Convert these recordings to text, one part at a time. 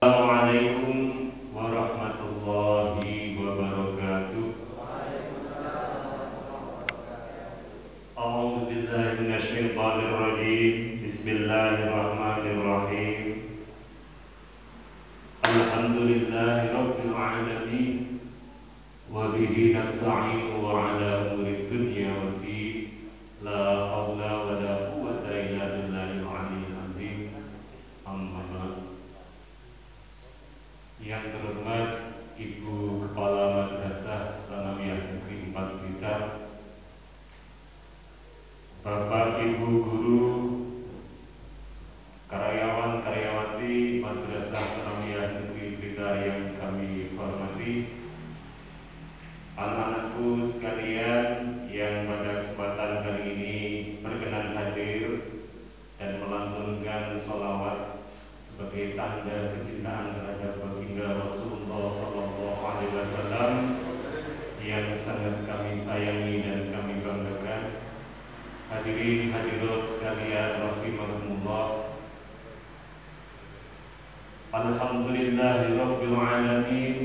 Assalamualaikum warahmatullahi wabarakatuh. A'udzu billahi minasyaitonir rajim. Bismillahirrahmanirrahim. Alhamdulillahi rabbil alamin. Wa bihi nasta'inu wa ala umuri dunya waddin. La haula wa la quwwata illa billahil aliyyil azim. Amma ba'd. Yang terhormat Ibu Kepala Madrasah Sanawiyah Negeri 4 Blitar, Bapak Ibu Guru, karyawan-karyawati Madrasah Sanawiyah Negeri Blitar yang kami hormati, anak-anakku sekalian yang pada kesempatan kali ini berkenan hadir dan melantunkan sholawat sebagai tanda kecintaan terhadap baginda Rasulullah SAW yang sangat kami sayangi dan kami banggakan. Hadirin hadirat sekalian rahimakumullah. Alhamdulillahirabbil alamin.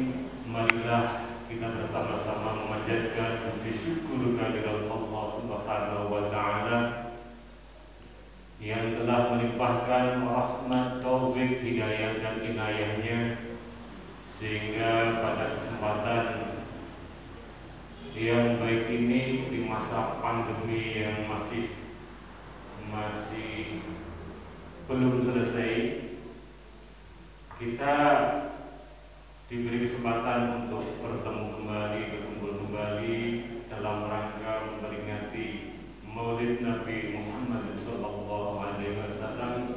Marilah kita bersama-sama memanjatkan puji syukur kehadirat Allah Subhanahu wa taala yang telah melimpahkan rahmat, taufik, hidayah dan inayahnya, sehingga pada kesempatan yang baik ini di masa pandemi yang masih belum selesai, kita diberi kesempatan untuk bertemu kembali, berkumpul kembali dalam rangka memperingati Maulid Nabi Muhammad SAW,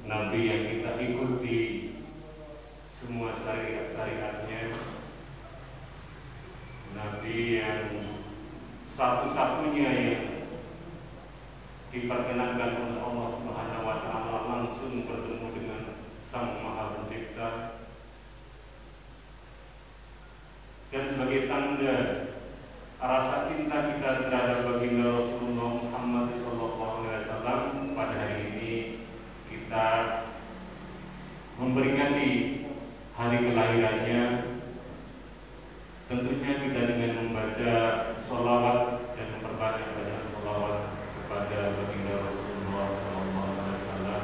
Nabi yang kita ikuti semua syariat-syariatnya, Nabi yang satu-satunya yang diperkenankan oleh Allah Subhanahu wa taala langsung bertemu dengan Sang Maha Pencipta. Dan sebagai tanda rasa cinta kita terhadap baginda Rasulullah Muhammad SAW, pada hari ini kita memperingati hari kelahirannya. Tentunya kita dengan membaca sholawat dan memperbanyak bacaan sholawat kepada baginda Rasulullah SAW,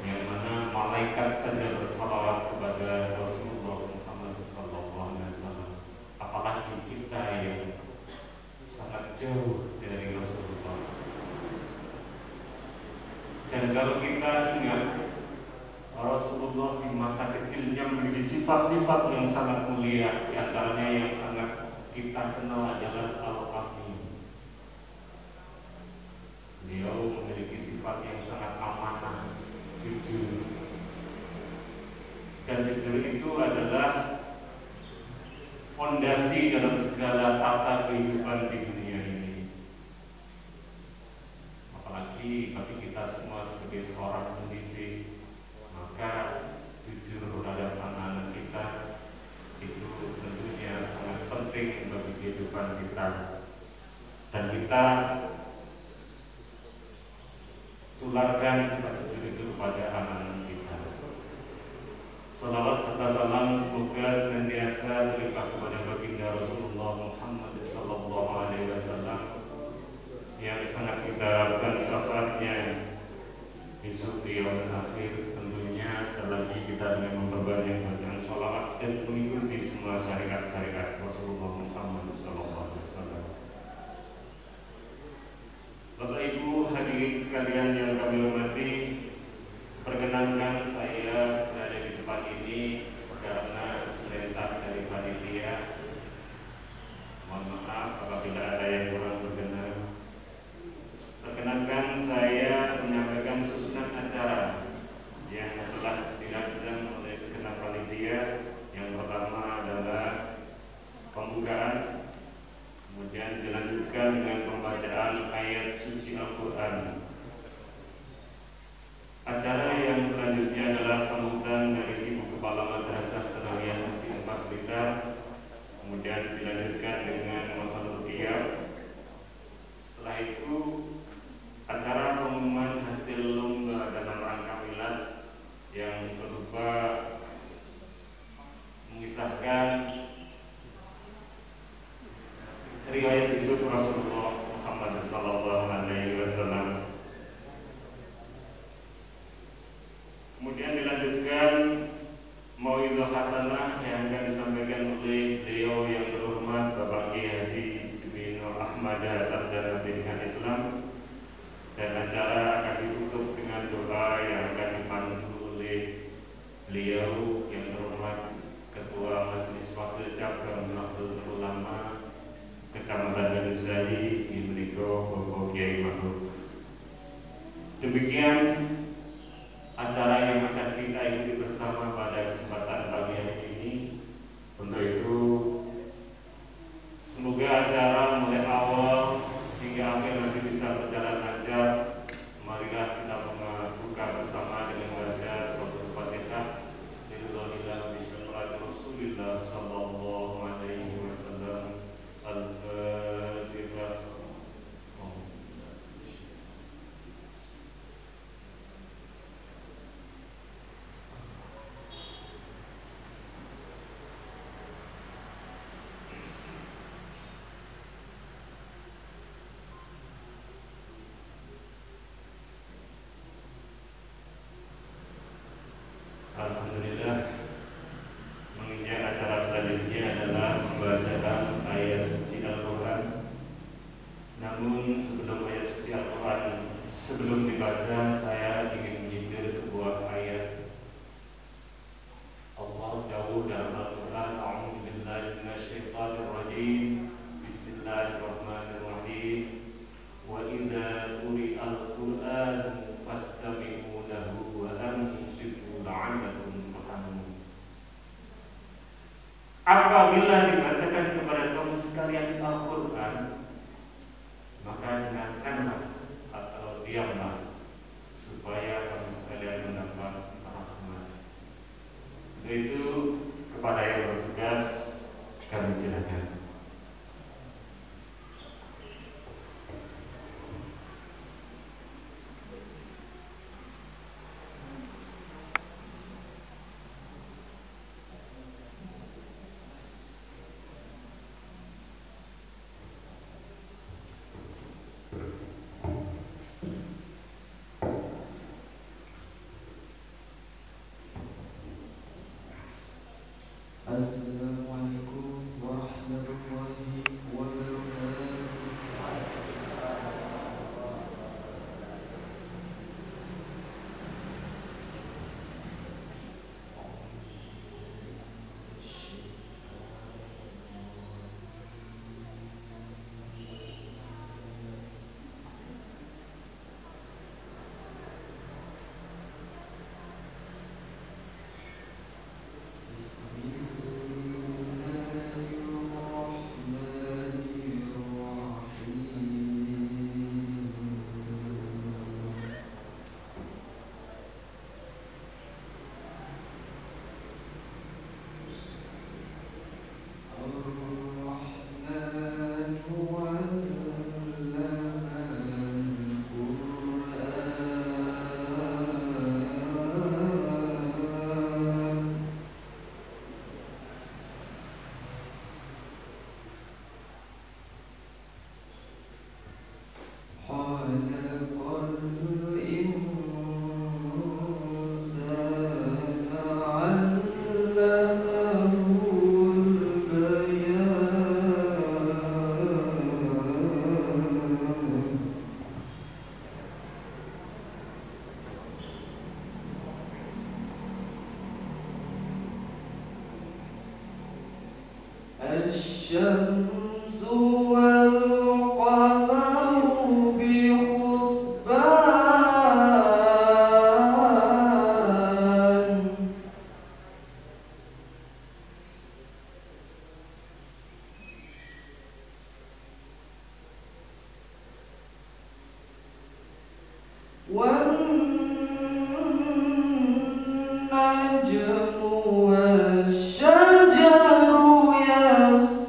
yang mana malaikat saja bersalawat kepada Rasulullah Muhammad SAW, apalagi kita yang sangat jauh dari Rasulullah. Dan kalau kita ingat, Rasulullah di masa kecilnya memiliki sifat-sifat yang sangat mulia. Di antaranya yang sangat kita kenal adalah al-amin. Beliau memiliki sifat yang sangat amanah, jujur. Dan jujur itu adalah fondasi dalam segala tata kehidupan di dunia ini. Apalagi bagi kita semua sebagai seorang pendidik, maka jujur terhadap anak-anak kita itu tentunya sangat penting bagi kehidupan kita. Dan kita tularkan sifat jujur itu kepada anak-anak kita. Salawat serta salam semoga senantiasa terlimpah kepada baginda Rasulullah Muhammad SAW yang sangat kita harapkan syafaatnya besok di yaumul akhir. Tentunya sekali lagi kita dengan memperbanyak bacaan sholawat dan mengikuti semua syariat-syariat Rasulullah Muhammad SAW. Bapak Ibu hadirin sekalian yang kami hormati, perkenankan saya berada di tempat ini karena perintah dari panitia. Mohon maaf apabila ada yang kurang berkenan. Perkenankan saya menyampaikan susunan acara yang telah dirancang oleh segenap panitia. Yang pertama adalah pembukaan, kemudian dilanjutkan dengan pembacaan ayat suci Al-Quran, Rasulullah Muhammad sallallahu alaihi wasallam. Kemudian dilanjutkan mau'izah hasanah yang akan disampaikan oleh beliau yang terhormat Bapak Kiai Haji Jibrinul Ahmad Sarjana Pendidikan Islam, dan acara akan ditutup dengan doa yang akan dipandu oleh beliau yang terhormat Ketua Majelis Wakil Cabang Nahdlatul Ulama Kecamatan Gadusari di Meliko Bapak Kiai Ma'ruf. Demikian acara yang akan kita ikuti bersama pada kesempatan pagi hari ini. Untuk itu, semoga acara mulai awal hingga akhir nanti bisa berjalan lancar. Marilah kita buka bersama dengan membaca suratul Fatihah. Bismillahirrahmanirrahim. Bismillahirrahmanirrahim. Rasulullah sallallahu alaihi wasallam. Al-Fatihah. Alhamdulillah, menginjak acara selanjutnya adalah pembacaan ayat suci Al-Quran. Namun sebelum ayat suci Al-Quran, sebelum dibaca, saya ingin menyindir sebuah ayat. Allah jauh dalam Al-Quran, A'udzu billahi minasyaitonir rajim. Bismillahirrahmanirrahim. Wa idza quri'al Qur'an fastami'u lahu wa ansitu la'allakum turhamun. Apabila dibacakan kepada kamu sekalian Al-Quran, maka dengarkanlah atau diamlah, supaya kamu sekalian mendapat rahmat. Itu kepada yang bertugas, kami silakan. Assalamualaikum warahmatullahi wabarakatuh. الشمس والقمر بحسبان والنجم والشجر يسجدان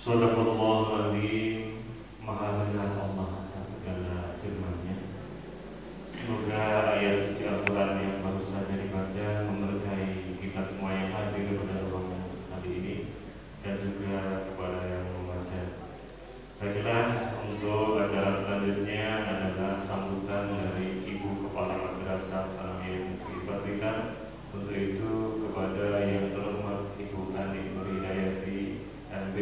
Sadaqallahul-Azim. Maha benar Allah atas segala firman-Nya. Semoga ayat suci Al-Quran yang baru saja dibaca memberkahi kita semua yang hadir pada ruangan kali ini dan juga kepada yang membaca. Baiklah, untuk acara selanjutnya adalah sambutan dari Ibu Kepala Madrasah Sanawiyah Negeri Patrikan. Untuk itu kepada yang terhormat Ibu Ani Nur Hidayati MB,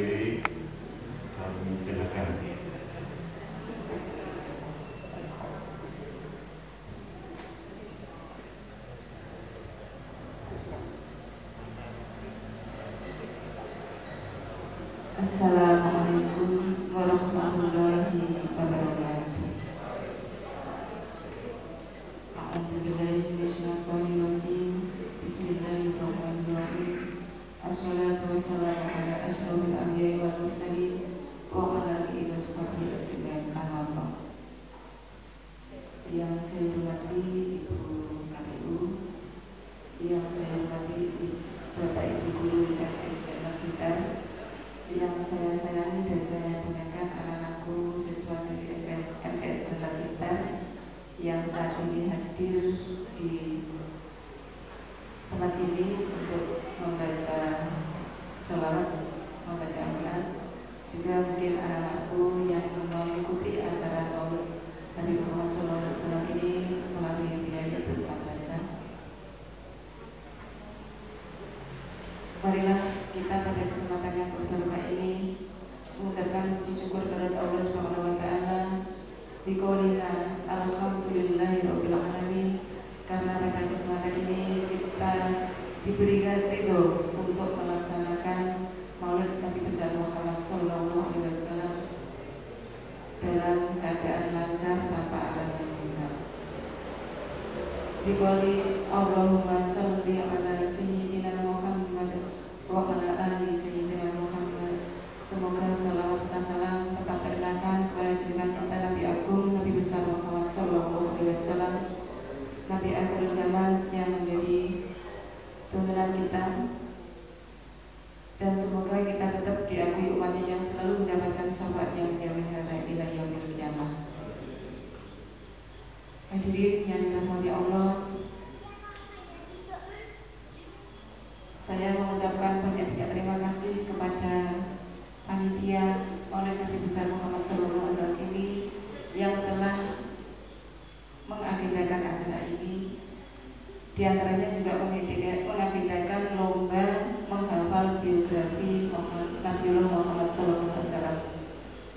Assalamualaikum warahmatullahi wabarakatuh. A'udzubillahi minasyaitonirrajim. Bismillahirrahmanirrahim. Assalatu wassalamu ala asyrofil anbiya'i wal mursalin wa ala alihi wa sahbihi ajmain. Amma ba'd. Yang saya hormati Ibu KPU, yang saya hormati Bapak Ibu guru dan SDM kita, yang saya sayangi dan saya banggakan anak-anakku siswa siswi MTS tempat kita yang saat ini hadir di tempat ini untuk membaca sholawat, membaca Al-Quran. Juga mungkin anak-anakku yang mengikuti acara Maulid Nabi Muhammad SAW ini melalui Hidayatul Madrasah. Marilah kita pada kesempatan yang berbahagia ini mengucapkan puji syukur kepada Allah Subhanahu wa taala biqaulina alhamdulillahirabbil alamin, karena pada kesempatan ini kita diberikan ridho untuk melaksanakan Maulid Nabi besar Muhammad sallallahu alaihi wasallam dalam keadaan lancar tanpa ada yang meninggal. Biqauli Allahumma sholli ala sayyidina Muhammad wa ala ali sayyidina Muhammad. Semoga salawat dan salam tetap terlimpahkan kepada junjungan kita Nabi Agung Nabi besar Muhammad sallallahu alaihi wasallam, Nabi akhir zaman yang menjadi turunan kita, dan semoga kita tetap diakui umatnya yang selalu mendapatkan syafaat yang menjamin hadiah ila yaumil qiyamah. Hadirin yang dirahmati Allah, saya mengucapkan banyak-banyak terima kasih kepada panitia Maulid Nabi besar Muhammad SAW ini yang telah mengagendakan acara ini. Di antaranya juga mengagendakan lomba menghafal biografi Nabiullah Muhammad SAW.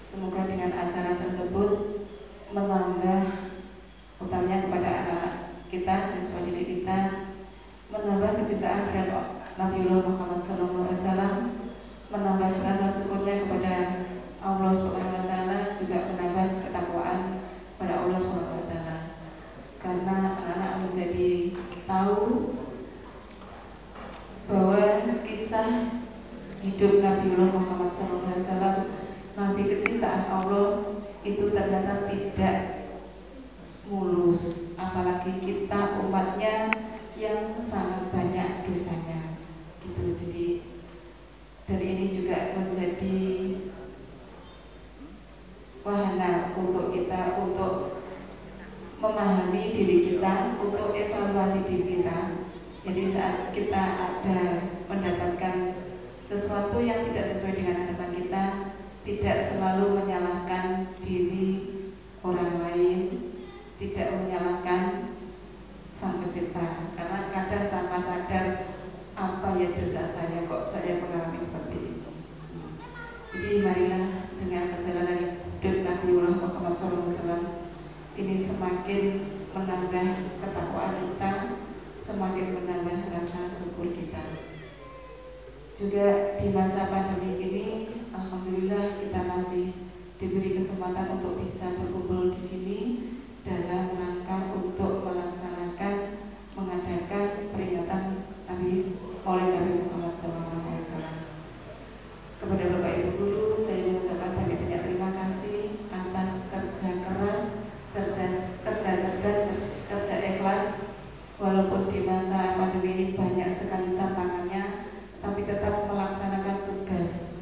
Semoga dengan acara tersebut menambah, utamanya kepada anak-anak kita, siswa didik kita, menambah kecintaan terhadap Nabiullah Muhammad SAW, menambah rasa syukurnya kepada Allah Subhanahu wa taala, juga menambah ketakwaan pada Allah Subhanahu wa taala. Karena anak-anak menjadi tahu bahwa kisah hidup Nabiullah Muhammad SAW, Nabi kecintaan Allah, itu ternyata tidak mulus, apalagi kita umatnya yang sangat banyak dosanya gitu. Jadi dari ini juga menjadi wahana untuk kita untuk memahami diri kita, untuk evaluasi diri kita. Jadi saat kita ada mendapatkan sesuatu yang tidak sesuai dengan harapan kita, tidak selalu menyalahkan diri orang lain, tidak menyalahkan Sang Pencipta, karena kadang tanpa sadar, apa ya dosa saya kok saya mengalami seperti ini. Jadi marilah dengan perjalanan hidup Nabiullah Muhammad SAW ini semakin menambah ketakwaan kita, semakin menambah rasa syukur kita. Juga di masa pandemi ini, alhamdulillah kita masih diberi kesempatan untuk bisa berkumpul di sini dalam rangka untuk mengadakan peringatan Maulid Nabi Muhammad SAW. Kepada Bapak Ibu guru, saya mengucapkan banyak-banyak terima kasih atas kerja keras, kerja ikhlas. Walaupun di masa pandemi ini banyak sekali tantangannya, tapi tetap melaksanakan tugas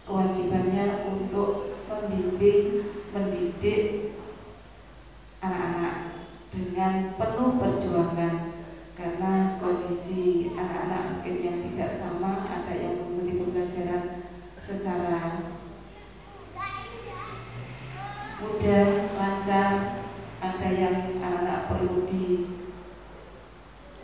kewajibannya untuk membimbing, mendidik anak-anak dengan penuh perjuangan. Karena kondisi anak-anak mungkin yang tidak sama, ada yang mengikuti pembelajaran secara mudah, lancar, ada yang anak-anak perlu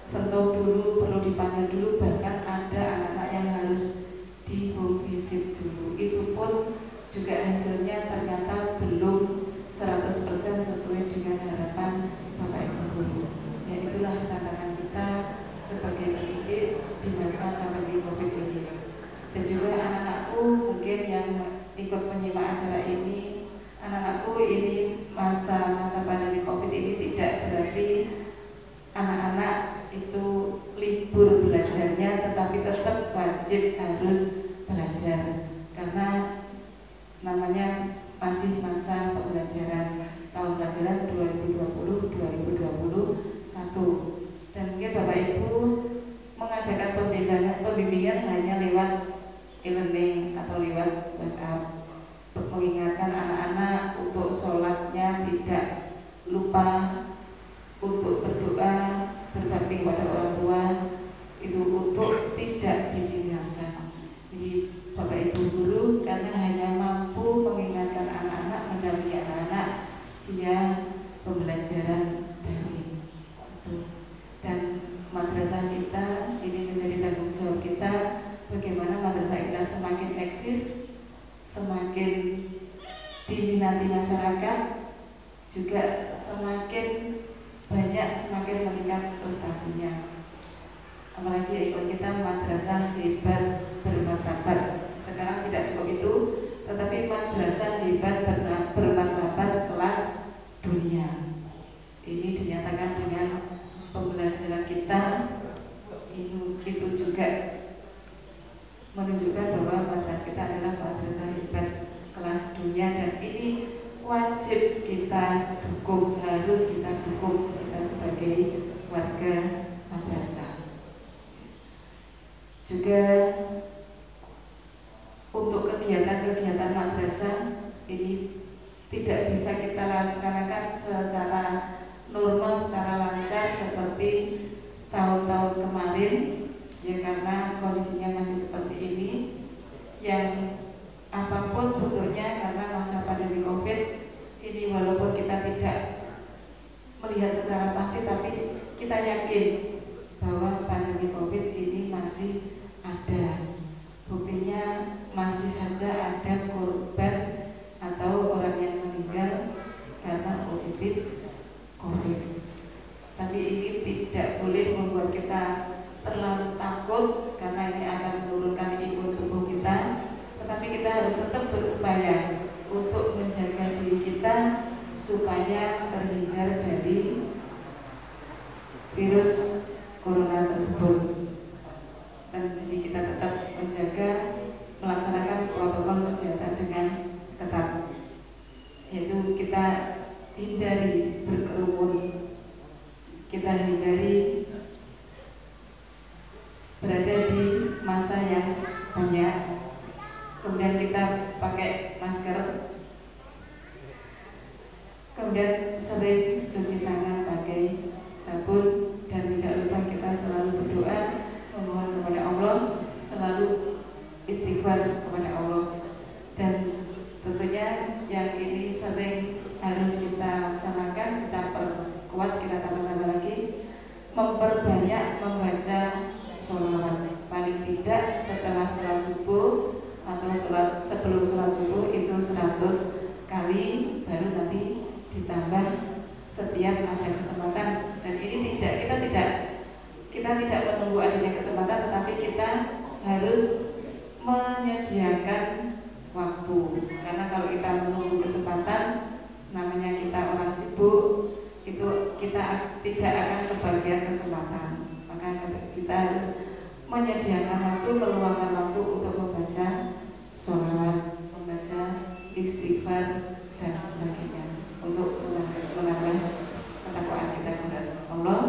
disentuh dulu, perlu dipanggil dulu, bahkan ada anak-anak yang harus di home visit dulu. Itu pun juga hasilnya ternyata belum 100% sesuai dengan harapan Bapak Ibu guru. Ya, itulah tantangan kita sebagai pendidik di masa pandemi COVID ini. Dan juga anak-anakku mungkin yang ikut menyimak acara ini, anak-anakku, ini masa-masa pandemi COVID ini tidak berarti anak-anak itu libur belajarnya, tetapi tetap wajib harus belajar karena namanya masih masa pembelajaran tahun pelajaran 2020-2021. Dan mungkin Bapak Ibu mengadakan pembimbingan hanya lewat e-learning atau lewat WhatsApp, mengingatkan anak-anak untuk sholatnya tidak lupa, untuk berdoa, berbakti kepada orang tua, itu untuk tidak ditinggalkan. Jadi Bapak Ibu guru karena hanya mampu mengingatkan anak-anak, mendampingi anak-anak via pembelajaran daring. Dan madrasah kita ini menjadi tanggung jawab kita, bagaimana madrasah kita semakin eksis, semakin diminati masyarakat, juga semakin banyak, semakin meningkat prestasinya. Apalagi ikut kita madrasah hebat bermartabat. Sekarang tidak cukup itu, tetapi madrasah hebat bermartabat kelas dunia. Ini dinyatakan dengan pembelajaran kita. Itu juga menunjukkan bahwa madrasah kita adalah madrasah hebat kelas dunia, dan ini wajib kita dukung, harus kita dukung, kita sebagai warga madrasah. Juga untuk kegiatan-kegiatan madrasah ini tidak bisa kita laksanakan secara normal, secara lancar seperti tahun-tahun kemarin, ya karena kondisinya masih seperti ini, yang apapun bentuknya karena masa pandemi COVID ini, walaupun kita tidak melihat secara pasti, tapi kita yakin bahwa pandemi COVID ini masih ada. Buktinya masih saja ada korban atau orang yang meninggal karena positif COVID. Tapi ini tidak boleh membuat kita terlalu takut karena ini akan menurunkan imun tubuh kita. Tetapi kita harus tetap berupaya untuk menjaga diri kita supaya terhindar dari virus corona tersebut. Dan jadi kita tetap menjaga, melaksanakan protokol kesehatan dengan ketat, yaitu kita hindari berkerumun, kita hindari berada di masa yang banyak, kemudian kita pakai masker, kemudian sering cuci tangan pakai sabun, dan tidak lupa kita selalu berdoa, memohon kepada Allah, selalu istighfar kepada Allah. Dan tentunya yang ini sering harus kita laksanakan, kita perkuat, kita tambah-tambah lagi, memperbanyak membaca sholawat. Paling tidak setelah sholat subuh atau sebelum sholat subuh itu 100 kali, baru nanti ditambah setiap ada kesempatan. Dan ini kita tidak menunggu adanya kesempatan, tetapi kita harus menyediakan waktu. Karena kalau kita menunggu kesempatan, namanya kita orang sibuk, itu kita tidak akan kebagian kesempatan. Maka kita harus menyediakan waktu, meluangkan waktu untuk membaca sholawat, membaca istighfar dan sebagainya, untuk menambah ketakwaan kita kepada Allah.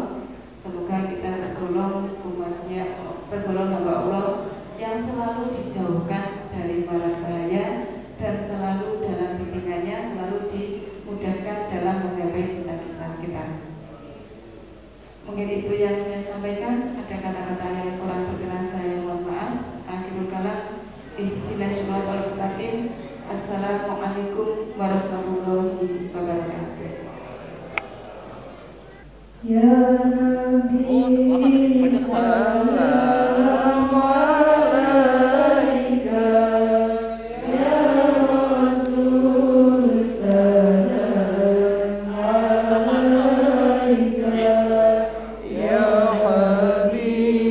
Semoga kita tergolong umatnya, tergolong hamba Allah yang selalu dijauhkan dari mara bahaya, dan selalu dalam bimbingannya, selalu dimudahkan dalam menggapai cita-cita kita. Mungkin itu yang saya sampaikan. Ada kata-kata yang kurang berkenan, saya mohon maaf. Akhirul kalam, ihdinas siratal mustaqim. Assalamualaikum warahmatullahi wabarakatuh. Ya Nabi salam alaika, ya Rasul salam alaika, ya Habib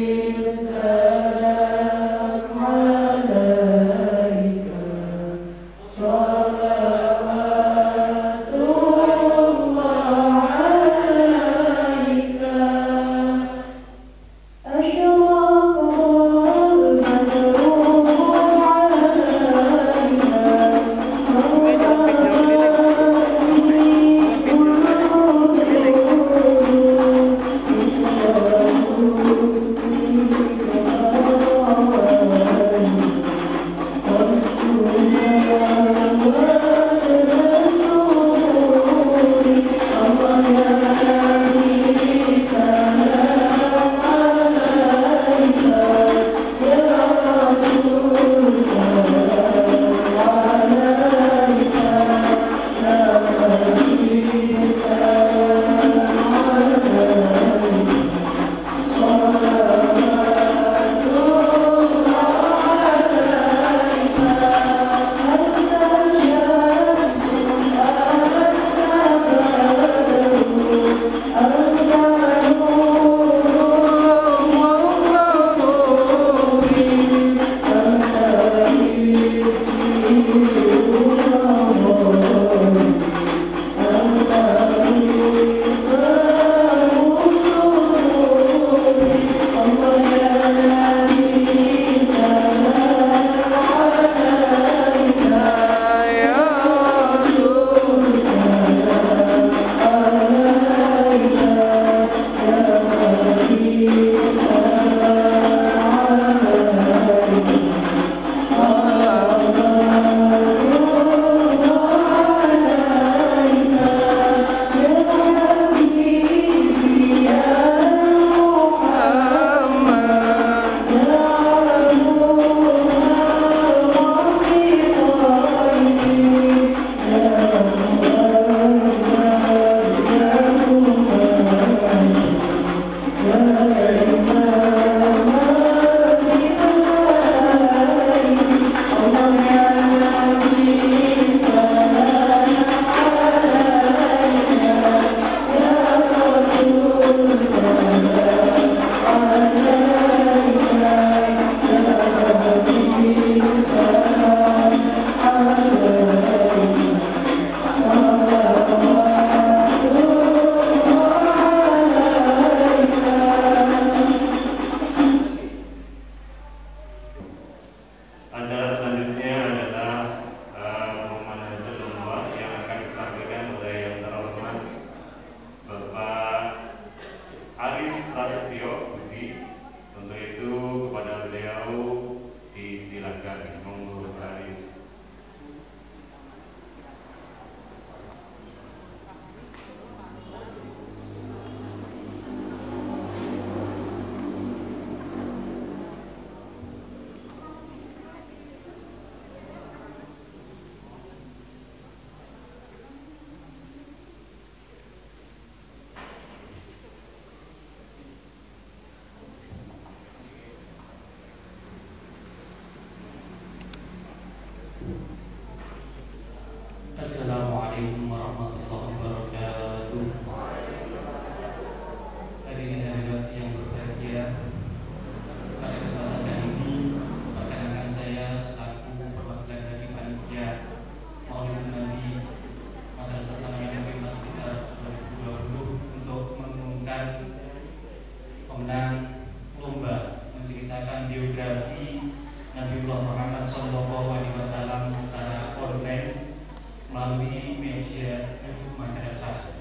pemenang lomba menceritakan biografi Nabiullah Muhammad SAW secara online melalui media YouTube madrasah.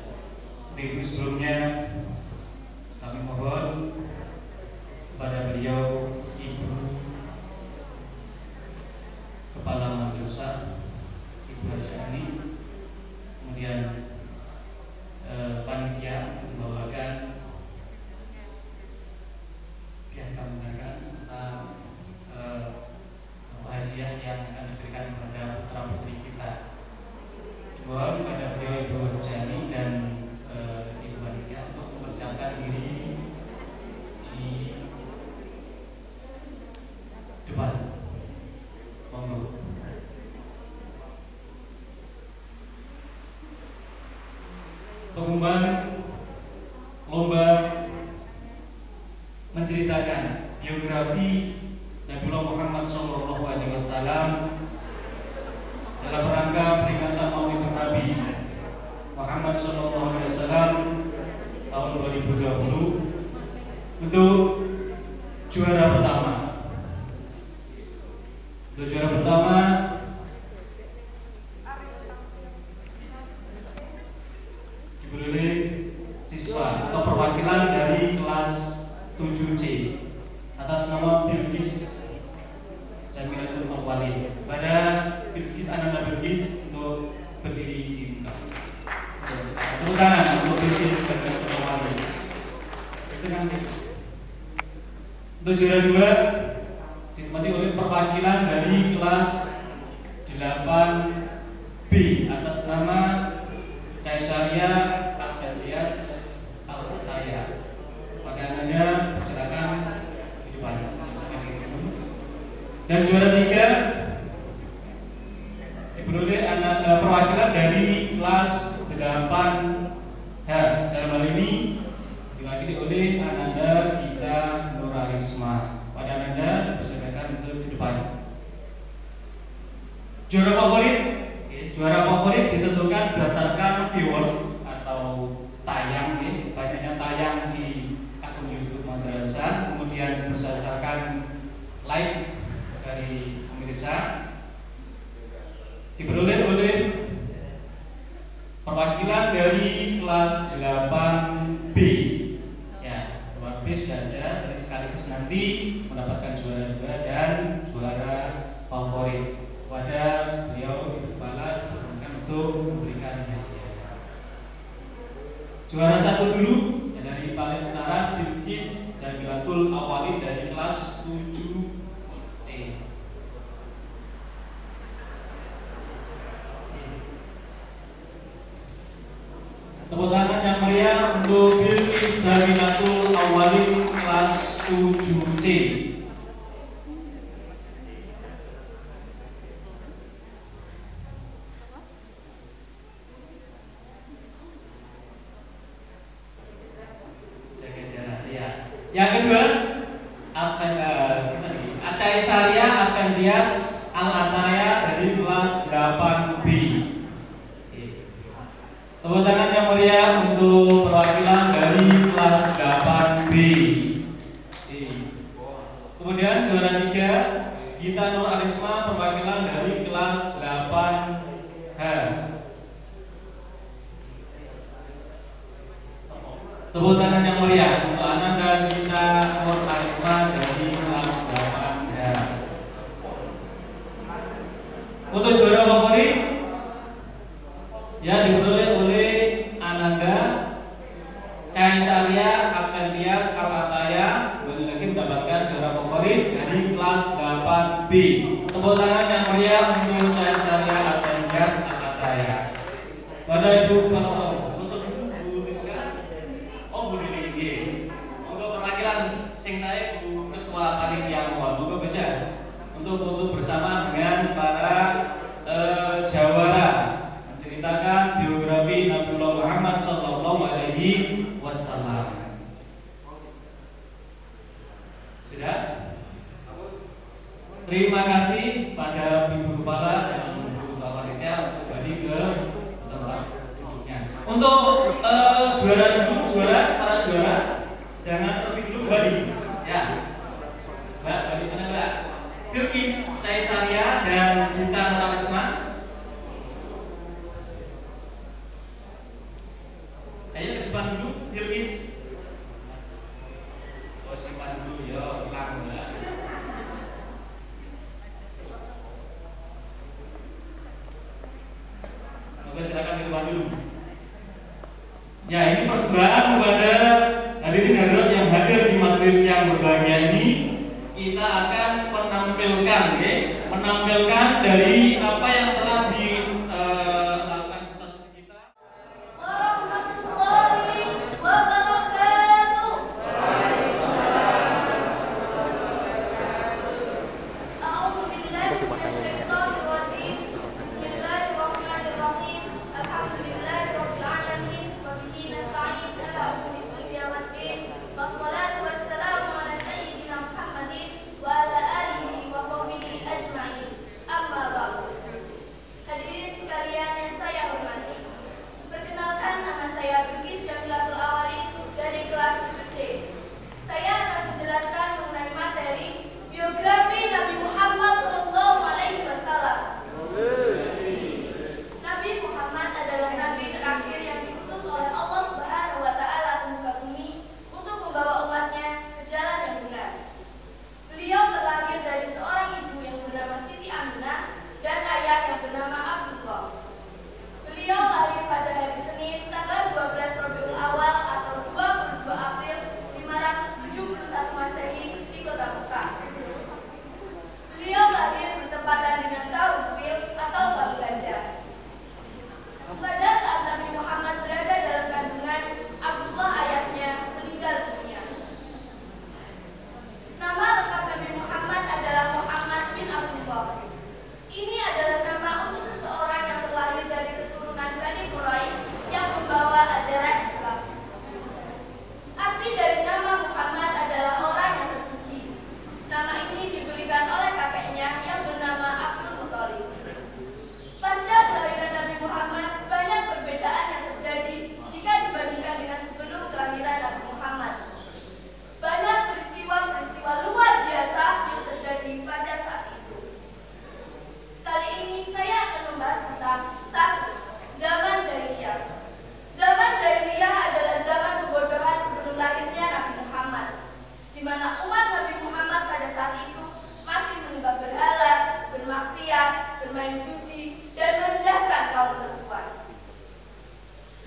Ibu sebelumnya kami mohon kepada beliau Ibu Kepala Madrasah Ibu Haji Ani, kemudian panitia membawakan piagam kemenangan serta hadiah yang akan diberikan kepada putra putri kita. Mohon kepada beliau Ibu Haji Ani dan Ibu panitia untuk mempersiapkan diri di depan. Monggo. Pengumuman lomba menceritakan biografi Nabiullah Muhammad SAW dalam rangka peringatan Maulid Nabi Muhammad SAW tahun 2020 untuk juara pertama. Untuk juara pertama diberi siswa atau perwakilan dari kelas 7C atas nama Bilqis Jamilatul Awwalin. Pada Bilqis, Ananda Bilqis untuk berdiri di muka. Tepuk tangan untuk Bilqis Jamilatul Awwalin. Untuk juara 2 ditemani oleh perwakilan dari kelas 8B atas nama Kaisaria Al-Fatiyas Al-Fataya. Pakanannya silakan di depan. Dan juara 3 diperoleh perwakilan dari kelas 8H. Dalam hal ini diwakili oleh Ananda Gita Nurarisma. Pada Ananda silakan untuk di depan. Juara favorit ditentukan berdasarkan viewers atau tayang, banyaknya tayang di akun YouTube madrasah, kemudian berdasarkan like dari pemirsa, diperoleh oleh perwakilan dari kelas 8B. Ya, 8B sudah ada, dan sekaligus nanti mendapatkan juara 2 dan juara favorit. Wadah beliau kepala untuk memberikan hadiah. Juara 1 dulu ya, dari paling utara Bilqis Jamilatul Awwalin dari kelas 7C. Tepuk tangan yang meriah untuk Bilqis Jamilatul Awwalin kelas 7C. Yang kedua, Kaisaria Al-Fatiyas Al-Fataya dari kelas 8B. Tepuk tangan yang meriah untuk perwakilan dari kelas 8B. Kemudian juara 3 Gita Nurarisma, perwakilan dari kelas 8H. Tepuk tangan yang meriah untuk Ananda Gita Nurarisma dari kelas 8H. Untuk juara favorit ya diperoleh oleh Ananda Kaisaria Al-Fatiyas Al-Fataya, lagi mendapatkan juara favorit dari kelas 8B. Tepuk tangan yang meriah untuk Kaisaria Al-Fatiyas Al-Fataya. Pada Ibu untuk Bu Rizka, Bu Lili, untuk perwakilan sing saya Bu Ketua Panitia mohon baca untuk foto bersama dengan para jawara menceritakan biografi Nabiullah Muhammad SAW. Sudah? Terima kasih pada Ibu Kepala dan Ibu Ketua Panitia untuk kembali ke tempat duduknya. Untuk juara para juara jangan terlebih dulu Bilqis Caisaria dan Gita Nuralisma. Ayo ke depan dulu, Bilqis. Oh, simpan dulu ya, pelan ya. Oke, silakan ke depan dulu. Ya, ini persembahan kepada hadirin hadirat yang hadir di majelis yang berbahagia ini. Kita akan menampilkan dari apa yang telah dilakukan siswa-siswi kita. Warahmatullahi wabarakatuh. A'udzu billahi minasyaitonir rajim. Bismillahirrahmanirrahim. Alhamdulillahirabbil alamin wa bihi nasta'in ala umuri dunya waddin. Wassalatu wassalamu ala sayyidina Muhammadin wa ala alihi wa sahbihi ajma'in. Amma ba'du. Hadirin sekalian yang saya hormati. Perkenalkan, nama saya Bilqis Syamilatul Awali dari kelas 7C. Saya akan menjelaskan mengenai materi biografi Nabi Muhammad SAW. Nabi Muhammad adalah nabi terakhir yang diutus oleh Allah Subhanahu wa taala ke muka bumi untuk membawa umatnya ke jalan yang benar. Beliau terlahir dari seorang ibu yang bernama Siti Aminah dan ayah yang bernama Abdullah. Beliau lahir pada hari Senin tanggal 12 Rabiul Awal atau 22 April 571 Masehi di kota Mekah. Beliau lahir bertepatan dengan tahun Fil atau tahun gajah. Pada saat Nabi Muhammad berada dalam kandungan, Abdullah ayahnya meninggal dunia. Nama lengkap Nabi Muhammad adalah Muhammad bin Abdullah. Ini adalah nama untuk seseorang yang terlahir dari keturunan Bani Quraisy yang membawa ajaran Islam. Arti dari nama Muhammad adalah orang yang terpuji. Nama ini diberikan oleh kakeknya yang bernama Abdul Muthalib. Pasca kelahiran Nabi Muhammad, banyak perbedaan yang terjadi jika dibandingkan dengan sebelum kelahiran Nabi Muhammad. Banyak peristiwa-peristiwa luar biasa yang terjadi pada saat itu. Kali ini saya akan membahas tentang 1. Zaman Jahiliyah. Zaman Jahiliyah adalah zaman kebodohan sebelum lahirnya Nabi Muhammad, di mana umat Nabi Muhammad pada saat itu masih menyembah berhala, bermaksiat, bermain judi, dan merendahkan kaum perempuan.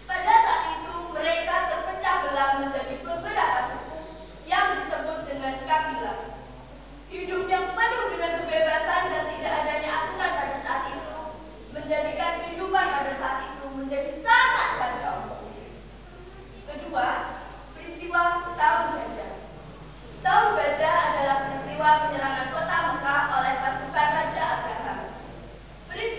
Pada saat itu mereka terpecah belah menjadi beberapa suku yang disebut dengan kabilah. Hidup yang penuh dengan kebebasan dan tidak adanya aturan pada saat itu menjadikan kehidupan pada saat itu menjadi sangat kacau. 2. Peristiwa Tahun Gajah. Tahun Gajah adalah peristiwa penyerangan kota Mekah oleh pasukan Raja Abraham. Peristiwa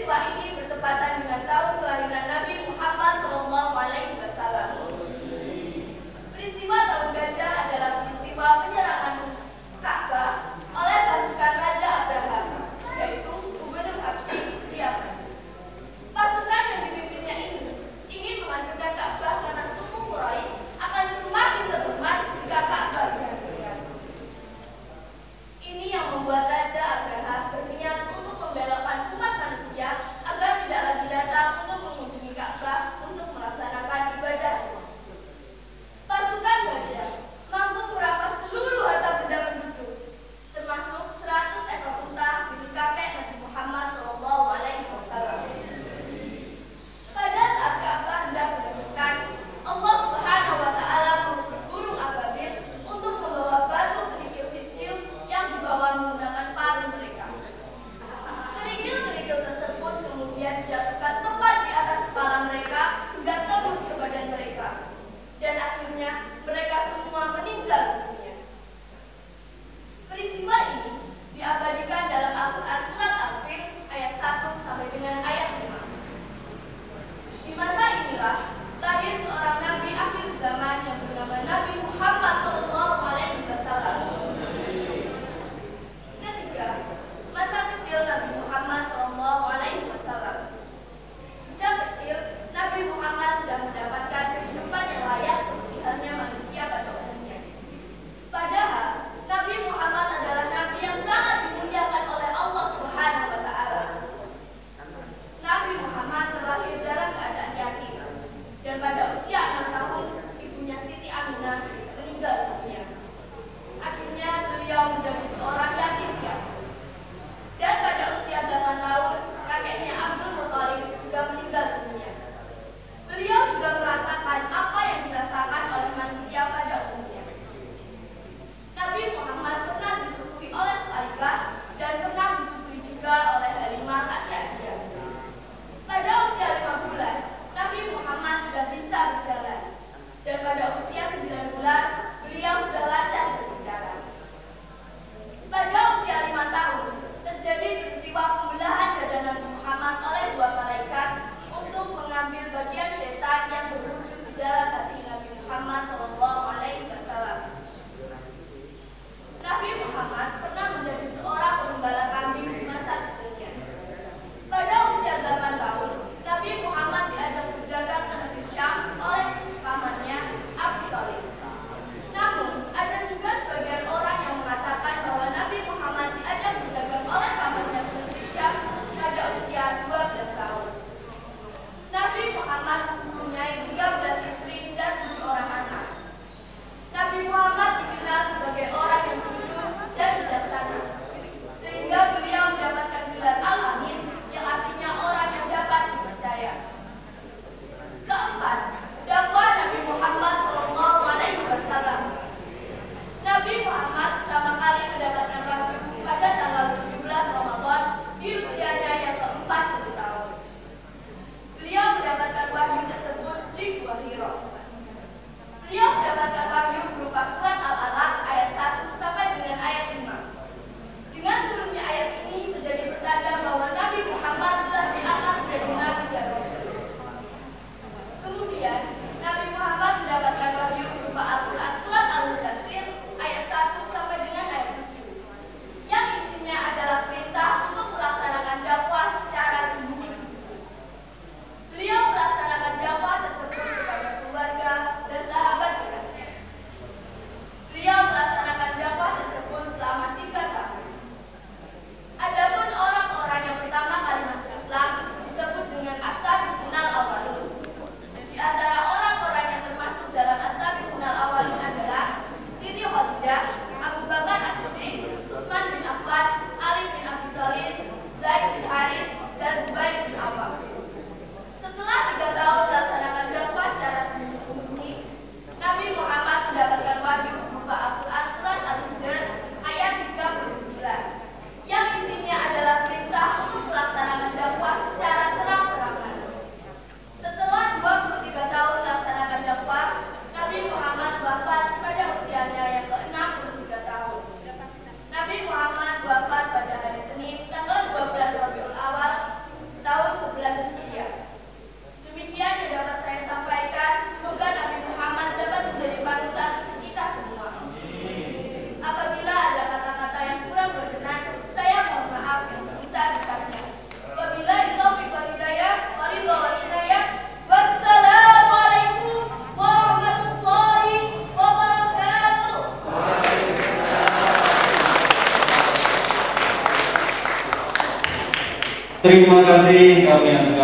Terima kasih kami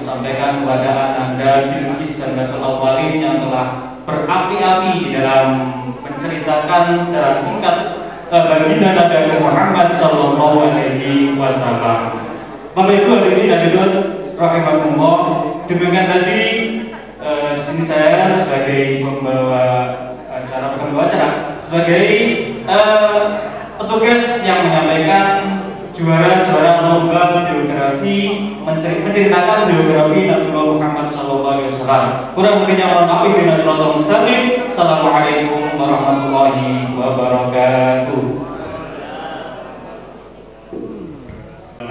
sampaikan kepada Anda Bilqis Jannatul Awwalin yang telah berapi-api dalam menceritakan secara singkat baginda Nabi Muhammad Sallallahu Alaihi Wasallam. Bapak Ibu hadirin hadirat rahimakumullah, demikian tadi di sini saya sebagai pembawa acara sebagai petugas yang menyampaikan juara lomba biografi menceritakan biografi Nabiullah Muhammad SAW. Kurang lebihnya mohon maaf. Assalamualaikum warahmatullahi wabarakatuh.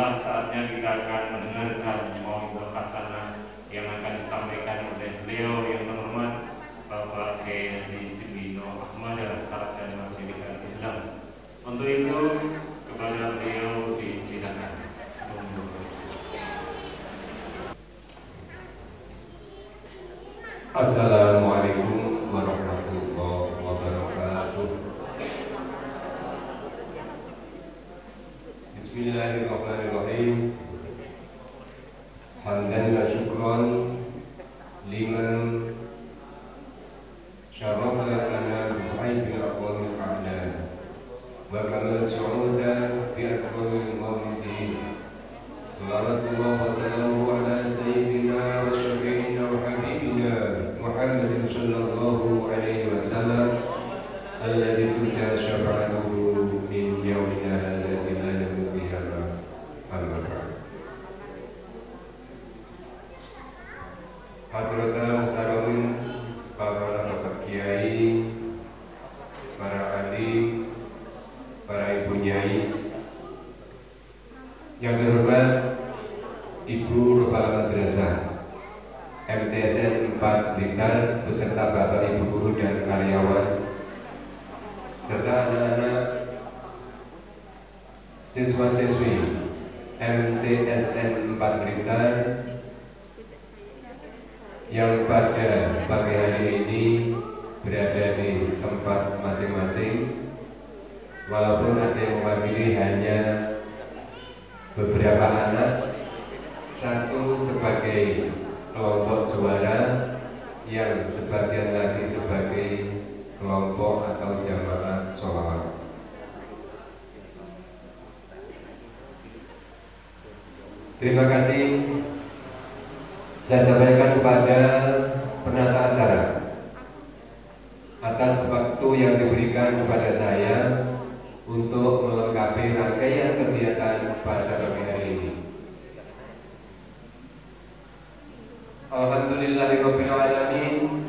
Saatnya kita akan mendengarkan mau'izah hasanah yang akan disampaikan oleh beliau yang terhormat Bapak Kiai Haji Jimino Ahmad Sarjana Pendidikan Islam. Untuk itu kepada beliau disilakan. Assalamualaikum warahmatullahi wabarakatuh. Bismillahirrahmanirrahim. Hamdan wa syukran liman syarafa lana bis'aib bin aqwamil a'lam wa kamal su'uda bi aqwamil mawlidin. Salawatullah wa salamuhu ala sayyidina wa syafi'ina wa habibina Muhammadin sallallahu alaihi wasallam alladhi turja syafa'atuhu min yawmina alladhi la yamutu qiyamah. Amma ba'd. Hadratul muhtaramin, para bapak kiai, para alim, para ibu nyai yang terhormat Ibu Kepala Madrasah MTSN 4 Blitar beserta Bapak Ibu guru dan karyawan serta anak-anak siswa-siswi MTSN 4 Blitar yang pada pagi hari ini berada di tempat masing-masing, walaupun ada yang mewakili hanya beberapa anak, satu sebagai kelompok juara, yang sebagian lagi sebagai kelompok atau jamaah sholawat. Terima kasih saya sampaikan kepada penata acara atas waktu yang diberikan kepada saya untuk melengkapi rangkaian kegiatan pada pagi hari ini. Alhamdulillahirabbil alamin.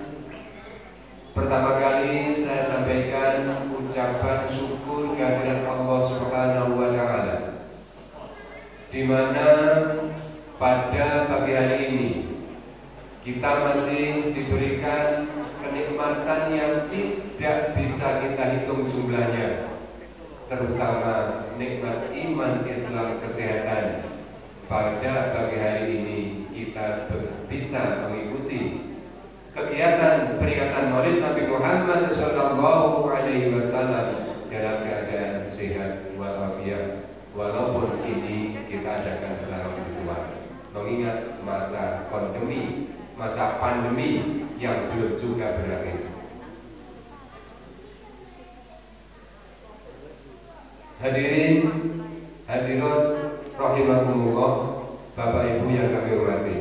Pertama kali saya sampaikan ucapan syukur kehadirat Allah Subhanahu wa taala, di mana pada pagi hari ini kita masih diberikan kenikmatan yang tidak bisa kita hitung jumlahnya, terutama nikmat iman, Islam, kesehatan. Pada pagi hari ini kita bisa mengikuti kegiatan peringatan Maulid Nabi Muhammad Sallallahu Alaihi Wasallam dalam keadaan sehat walafiat, walaupun ini kita adakan secara virtual, mengingat masa pandemi yang belum juga berakhir. Hadirin hadirat rahimakumullah, Bapak Ibu yang kami hormati.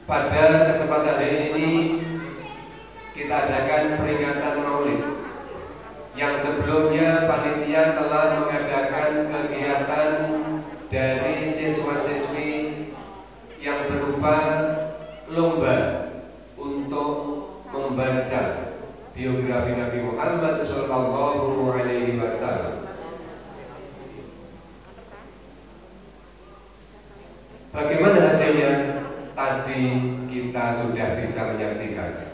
Pada kesempatan hari ini kita adakan peringatan Maulid yang sebelumnya panitia telah mengadakan kegiatan dari siswa-siswi yang berupa lomba untuk membaca biografi Nabi Muhammad Sallallahu Alaihi Wasallam. Bagaimana hasilnya? Tadi kita sudah bisa menyaksikan.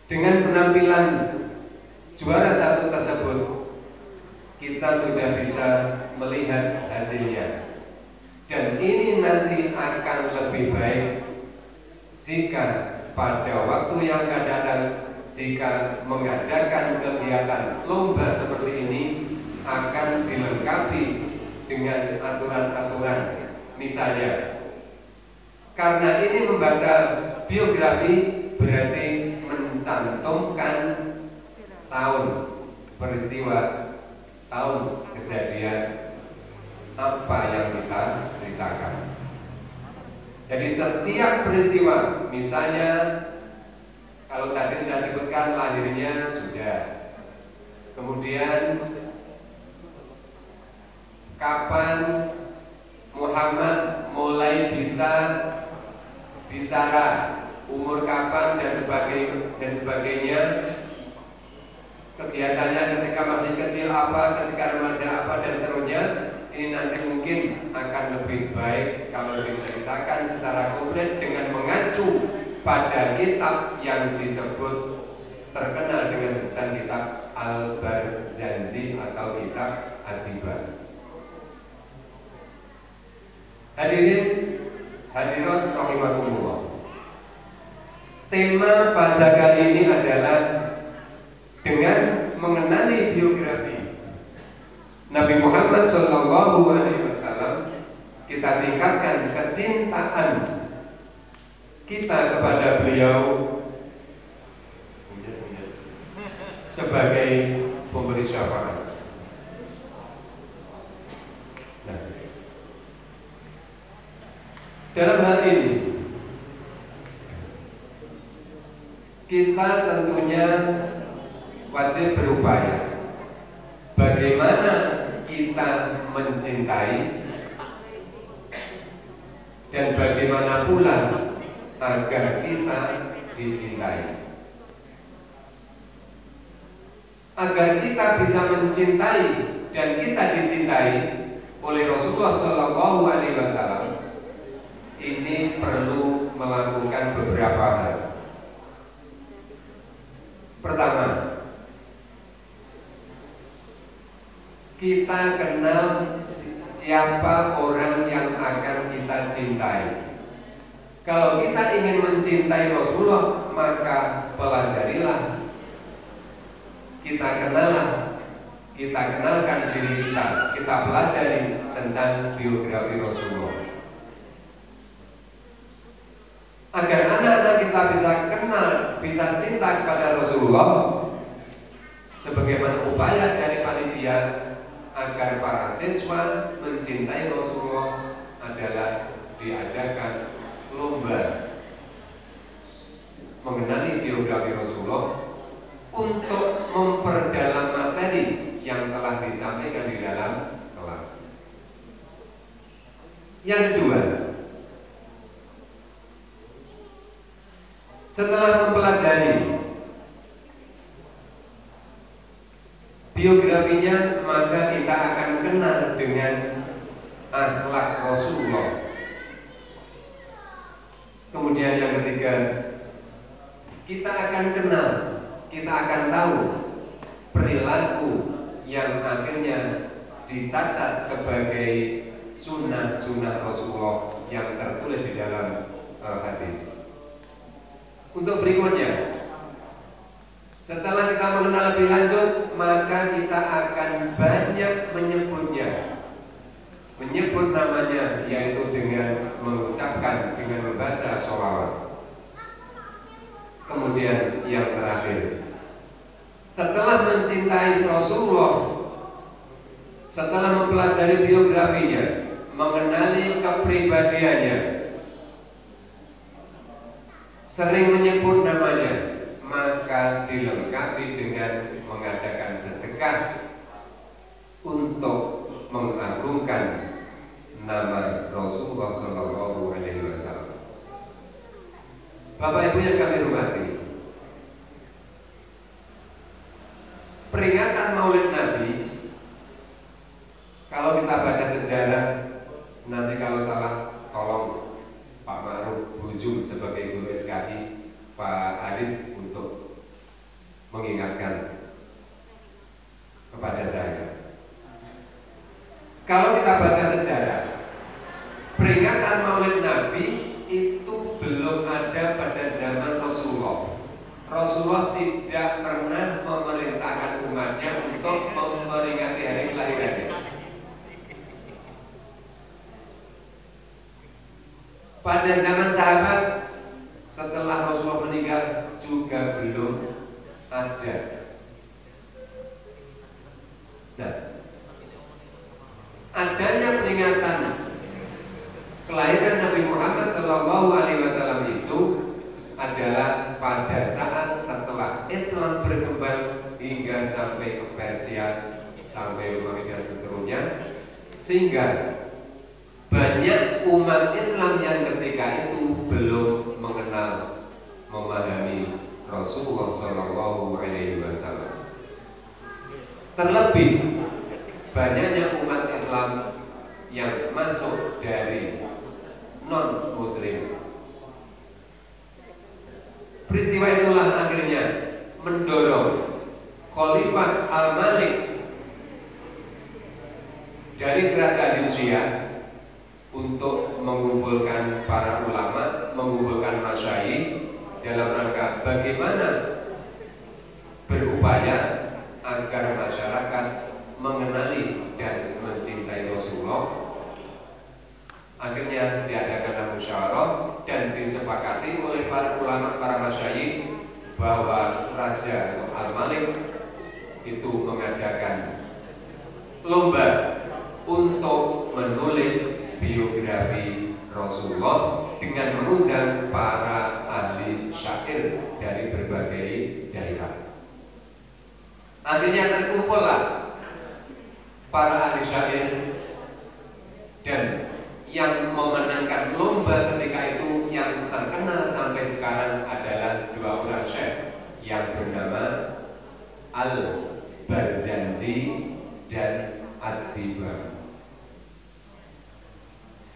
Dengan penampilan juara satu tersebut, kita sudah bisa melihat hasilnya. Dan ini nanti akan lebih baik jika pada waktu yang akan datang jika mengadakan kegiatan lomba seperti ini akan dilengkapi dengan aturan-aturan. Misalnya, karena ini membaca biografi berarti mencantumkan tahun peristiwa, tahun kejadian apa yang kita ceritakan. Jadi setiap peristiwa, misalnya kalau tadi sudah sebutkan lahirnya sudah, kemudian kapan Muhammad mulai bisa bicara, umur kapan dan sebagainya, kegiatannya ketika masih kecil apa, ketika remaja apa dan seterusnya. Ini nanti mungkin akan lebih baik kalau diceritakan secara komplit dengan mengacu pada kitab yang disebut terkenal dengan sebutan kitab Al-Barzanji atau kitab Ad-Diba. Hadirin hadirat rahimakumullah. Tema pada kali ini adalah dengan mengenali biografi Nabi Muhammad SAW. Kita tingkatkan kecintaan kita kepada beliau sebagai pemberi syafaat. Nah, dalam hal ini kita tentunya wajib berupaya bagaimana kita mencintai dan bagaimana pula agar kita dicintai. Agar kita bisa mencintai dan kita dicintai oleh Rasulullah SAW, ini perlu melakukan beberapa hal. Pertama, kita kenal siapa orang yang akan kita cintai. Kalau kita ingin mencintai Rasulullah, maka pelajarilah, kita kenalkan diri kita pelajari tentang biografi Rasulullah. Agar anak-anak kita bisa kenal, bisa cinta kepada Rasulullah, sebagaimana upaya dari panitia agar para siswa mencintai Rasulullah adalah diadakan lomba mengenali biografi Rasulullah untuk memperdalam materi yang telah disampaikan di dalam kelas. Yang kedua, setelah mempelajari biografinya, maka kita akan kenal dengan akhlak Rasulullah. Kemudian yang ketiga, kita akan kenal, kita akan tahu perilaku yang akhirnya dicatat sebagai sunnah-sunnah Rasulullah yang tertulis di dalam hadis. Untuk berikutnya, setelah kita mengenal lebih lanjut, maka kita akan banyak menyebut namanya, yaitu dengan mengucapkan, dengan membaca sholawat. Kemudian yang terakhir, setelah mencintai Rasulullah, setelah mempelajari biografinya, mengenali kepribadiannya, sering menyebut namanya, maka dilengkapi dengan mengadakan sedekah untuk mengagungkan nama Rasulullah SAW. Bapak Ibu yang kami hormati, peringatan Maulid Nabi, kalau kita baca sejarah, nanti kalau salah tolong Pak Ma'ruf Buzum sebagai guru SKI, Pak Aris untuk mengingatkan kepada saya. Kalau kita baca sejarah, peringatan Maulid Nabi itu belum ada pada zaman Rasulullah. Rasulullah tidak pernah memerintahkan umatnya untuk memperingati hari kelahirannya. Pada zaman sahabat setelah Rasulullah meninggal juga belum ada. Nah, adanya peringatan kelahiran Nabi Muhammad SAW itu adalah pada saat setelah Islam berkembang hingga sampai ke Persia, sampai Romawi dan seterusnya, sehingga banyak umat Islam yang ketika itu belum mengenal, memahami Rasulullah SAW. Terlebih banyaknya umat Islam yang masuk dari non-Muslim. Peristiwa itulah akhirnya mendorong Khalifah Al-Malik dari kerajaan Rusia untuk mengumpulkan para ulama, mengumpulkan masyayikh dalam rangka bagaimana berupaya agar masyarakat mengenali dan mencintai Rasulullah. Akhirnya diadakan musyawarah dan disepakati oleh para ulama, para masyayikh bahwa Raja Al-Malik itu mengadakan lomba untuk menulis biografi Rasulullah dengan mengundang para ahli syair dari berbagai daerah. Akhirnya terkumpullah para ahli syair, dan yang memenangkan lomba ketika itu yang terkenal sampai sekarang adalah dua orang syekh yang bernama Al-Barzanji dan Ad-Diba.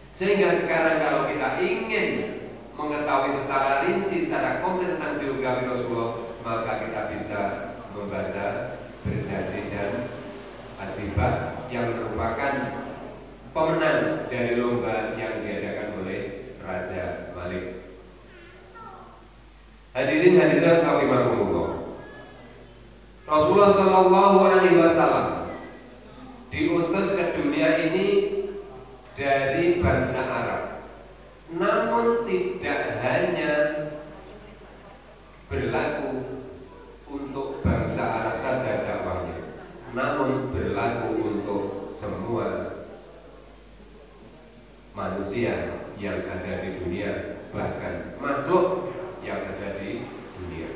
Sehingga sekarang kalau kita ingin mengetahui secara rinci, secara komplit tentang biografi Rasulullah, maka kita bisa membaca Barzanji dan Ad-Diba yang merupakan pemenang dari lomba yang diadakan oleh Raja Malik. Hadirin hadirat rahimakumullah. Rasulullah Shallallahu Alaihi Wasallam diutus ke dunia ini dari bangsa Arab, namun tidak hanya berlaku untuk bangsa Arab saja dakwahnya, namun berlaku untuk semua manusia yang ada di dunia, bahkan makhluk yang ada di dunia.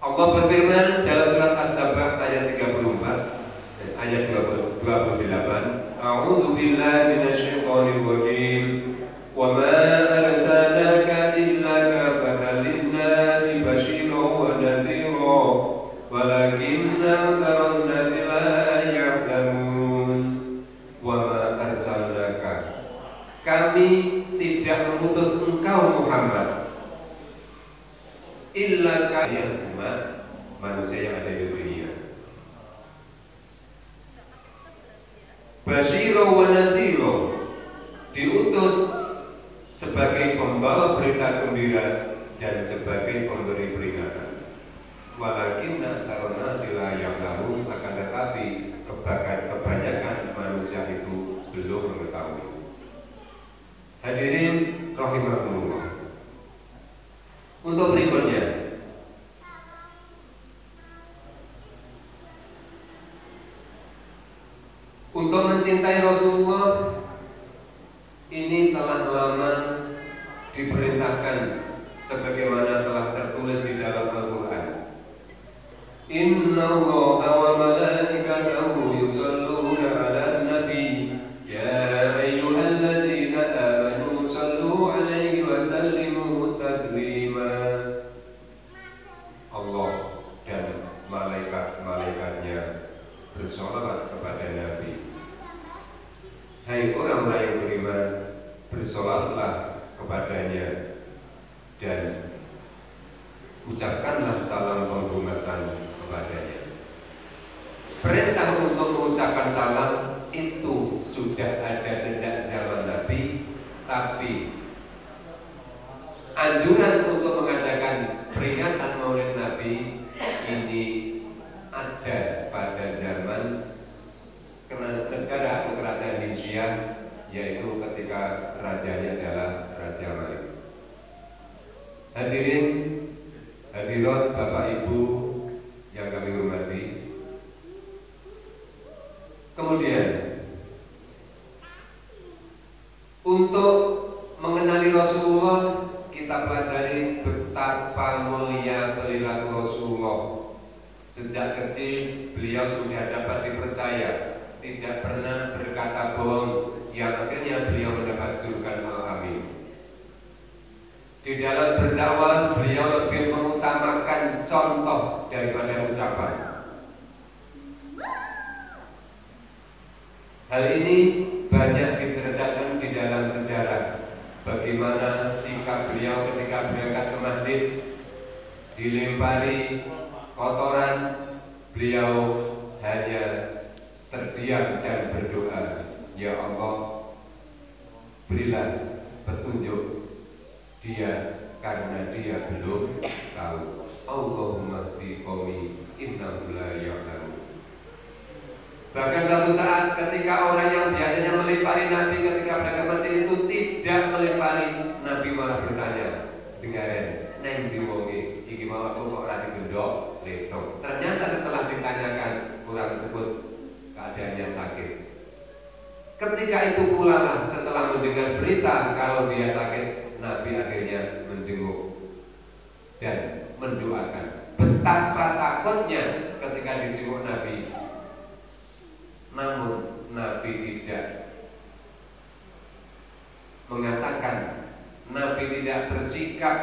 Allah berfirman dalam surat As-Sabah ayat 34 dan ayat 28, A'udzu billahi minasyaitonir rajim. Wa ma arsalnaka illa kafatan lin-nasi basyiran wa nadhira walakinna aktsarun nasi la ya'lamun. Wa ma arsalnaka, kami tidak mengutus engkau Muhammad illa kalian umat manusia yang ada di dunia, basyira wa nadhira, diutus sebagai pembawa berita gembira dan sebagai pemberi peringatan. Walakinna aktsarun-nasi la ya'lamun, akan tetapi kebanyakan manusia itu belum mengetahui. Hadirin rahimakumullah. Untuk berikutnya, untuk mencintai Rasulullah ini telah lama diperintahkan sebagaimana telah tertulis di dalam Al-Quran. Inna Allaha wa malaikatahu yusalluna 'alan nabi ya ayyuhalladzina amanu sallu 'alaihi wa sallimu taslima. Allah dan malaikat-malaikatnya bersolawat kepada Nabi. Hai orang-orang yang beriman, bersolawatlah kepadanya dan ucapkanlah salam penghormatan kepadanya. Perintah untuk mengucapkan salam itu sudah ada sejak zaman Nabi, tapi Anjuran untuk mengadakan peringatan Maulid Nabi ini ada pada zaman negara atau kerajaan Hijriah, yaitu ketika rajanya adalah Raja Malik. Hadirin, hadirat Bapak Ibu yang kami hormati. Kemudian untuk mengenali Rasulullah, kita pelajari betapa mulia perilaku Rasulullah. Sejak kecil beliau sudah dapat dipercaya, tidak pernah berkata bohong, yang akhirnya beliau mendapat julukan Al-Amin. Di dalam berdakwah beliau lebih mengutamakan contoh daripada ucapan. Hal ini banyak diceritakan di dalam sejarah. Bagaimana sikap beliau ketika berangkat ke masjid, dilempari kotoran, beliau hanya terdiam dan berdoa, ya Allah, berilah petunjuk dia karena dia belum tahu. Allahumma fi qomi innahu la ya'lamu. Bahkan satu saat ketika orang yang biasanya melempari Nabi ketika berangkat masjid itu tidak melempari, Nabi malah bertanya, "Dengaren, neng diwonge iki mau aku kok ora digendok letong." Ternyata setelah ditanyakan orang tersebut keadaannya sakit. Ketika itu pula lah setelah mendengar berita kalau dia sakit, Nabi akhirnya menjenguk dan mendoakan. Betapa takutnya ketika dijenguk Nabi. Namun Nabi tidak mengatakan, Nabi tidak bersikap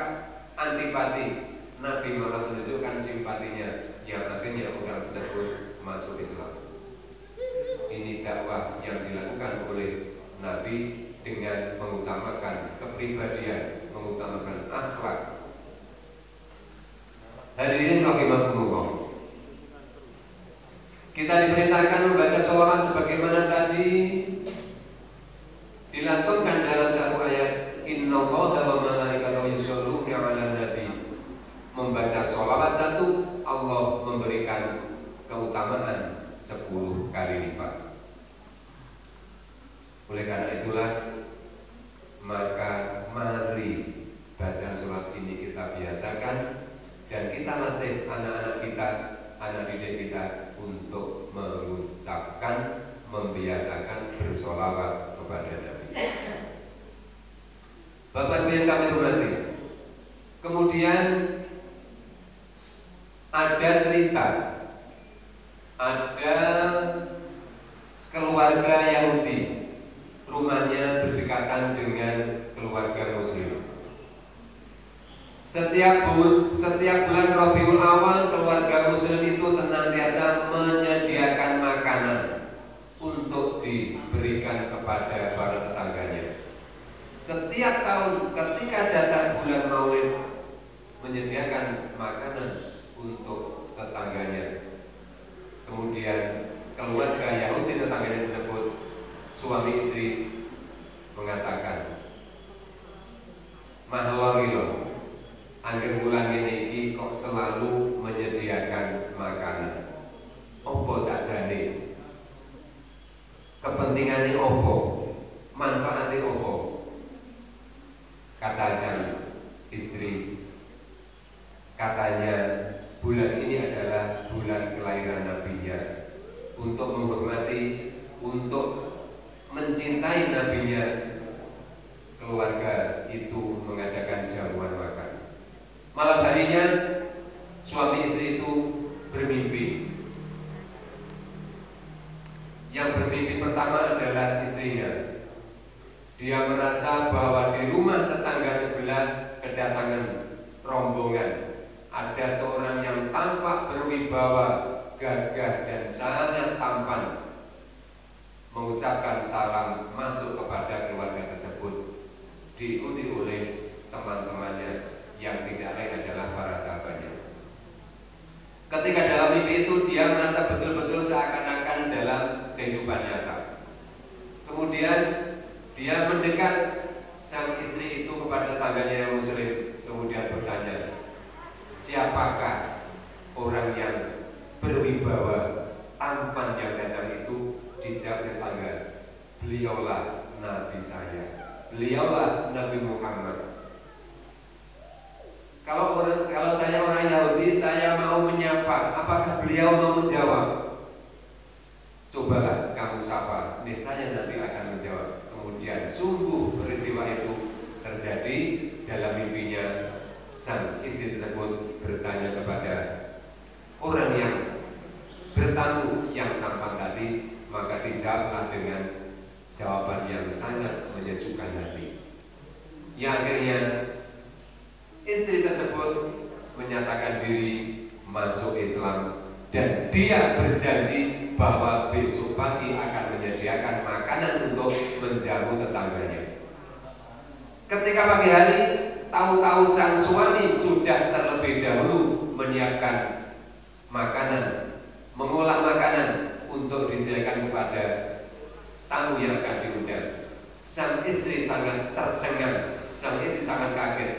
antipati, Nabi malah menunjukkan simpatinya, yang akhirnya orang tersebut masuk Islam. Ini dakwah yang dilakukan oleh Nabi dengan mengutamakan kepribadian, mengutamakan akhlak. Hadirin rahimakumullah. Kita diperintahkan membaca sholawat sebagaimana tadi dilantunkan dalam satu ayat, Innallaha wa malaikatahu yusholluna 'alan nabi. Membaca sholawat satu, Allah memberikan keutamaan 10 kali lipat. Oleh karena itulah, maka mari baca sholawat ini kita biasakan dan kita latih anak-anak kita, anak didik kita untuk mengucapkan, membiasakan bersolawat kepada Nabi. Bapak Ibu yang kami hormati, kemudian ada cerita, ada keluarga Yahudi, rumahnya berdekatan dengan keluarga Muslim. Setiap bulan Rabiul Awal, keluarga Muslim itu senantiasa menyediakan makanan untuk diberikan kepada para tetangganya. Setiap tahun ketika datang bulan Maulid, menyediakan makanan untuk tetangganya. Kemudian keluarga Yahudi tetangganya tersebut, suami istri, mengatakan, "Mahwangilo, akhir bulan ini kok selalu menyediakan makanan. Opo sajane? Kepentingannya opo? Manfaatnya opo?" Kata istri, katanya bulan ini adalah bulan kelahiran nabinya. Untuk menghormati, untuk mencintai nabinya, keluarga itu mengadakan jamuan makan. Malam harinya suami istri itu bermimpi. Yang bermimpi pertama adalah istrinya. Dia merasa bahwa di rumah tetangga sebelah kedatangan rombongan. Ada seorang yang tampak berwibawa, gagah dan sangat tampan, mengucapkan salam masuk kepada keluarga tersebut, diikuti oleh teman-temannya yang tidak lain adalah para sahabatnya. Ketika dalam mimpi itu dia merasa betul-betul seakan-akan dalam kehidupan nyata. Kemudian dia mendekat sang istri itu kepada tetangganya yang Muslim. beliaulah Nabi Muhammad. Kalau saya orang Yahudi, saya mau menyapa, apakah beliau mau menjawab? Cobalah kamu sapa, niscaya Nabi akan menjawab. Kemudian sungguh peristiwa itu terjadi. Dalam mimpinya sang istri tersebut bertanya kepada orang yang bertamu yang tampan tadi, maka dijawablah dengan jawaban yang sangat menyejukkan hati. Yang akhirnya istri tersebut menyatakan diri masuk Islam dan dia berjanji bahwa besok pagi akan menyediakan makanan untuk menjamu tetangganya. Ketika pagi hari, tahu-tahu sang suami sudah terlebih dahulu menyiapkan makanan, mengolah makanan untuk disediakan kepada tamu yang akan diundang. Sang istri sangat tercengang, sang istri sangat kaget.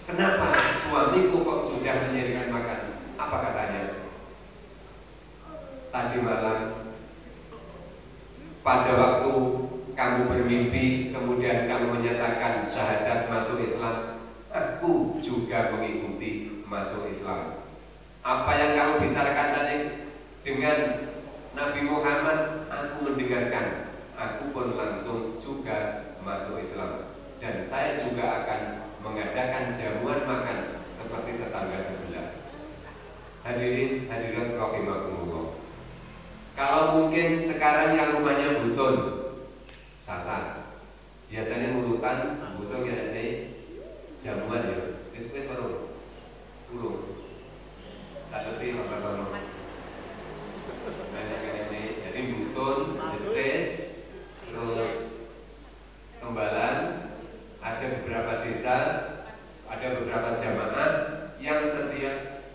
Kenapa suamiku kok sudah menyediakan makan? Apa katanya? Tadi malam pada waktu kamu bermimpi, kemudian kamu menyatakan syahadat masuk Islam, aku juga mengikuti masuk Islam. Apa yang kamu bicarakan tadi dengan Nabi Muhammad, aku mendengarkan. Aku pun langsung juga masuk Islam. Dan saya juga akan mengadakan jamuan makan seperti tetangga sebelah. Hadirin hadirat rahimakumullah. Kalau mungkin sekarang yang rumahnya butun, sasar, biasanya murutan, butun ya ini jamuan ya, wis baru, burung, satu tim apa-apa. Ini jadi butun, jetis, terus tembalan. Ada beberapa desa, ada beberapa jamaah yang setiap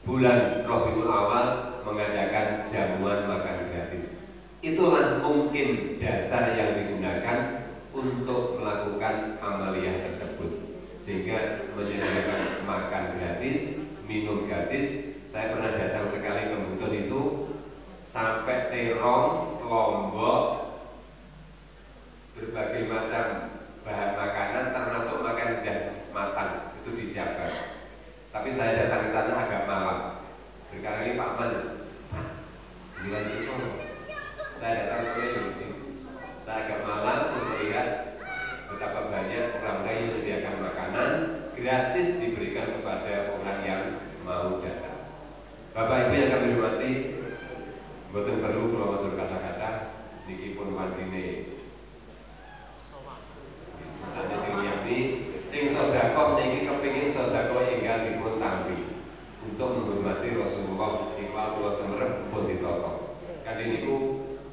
bulan Rabiul Awal mengadakan jamuan makan gratis. Itulah mungkin dasar yang digunakan untuk melakukan amaliyah tersebut, sehingga menyediakan makan gratis, minum gratis. Saya pernah datang sekali ke Buton itu, sampai terong, lombok, berbagai macam bahan makanan termasuk makan sudah matang itu disiapkan. Tapi saya datang ke sana agak malam. Berkali-kali Pak Man, gimana itu? Saya datang sore di sini. Saya agak malam untuk lihat betapa banyak orang yang menyediakan makanan gratis diberikan kepada orang yang mau datang. Bapak Ibu yang kami hormati, mboten perlu kula matur kata-kata niki pun wajine. Misalnya diyakini sing sedekah niki kepengin sedekah enggal dipun tampi untuk menghormati Rasulullah ikhlas kula semerep pun ditata. Kadhe niku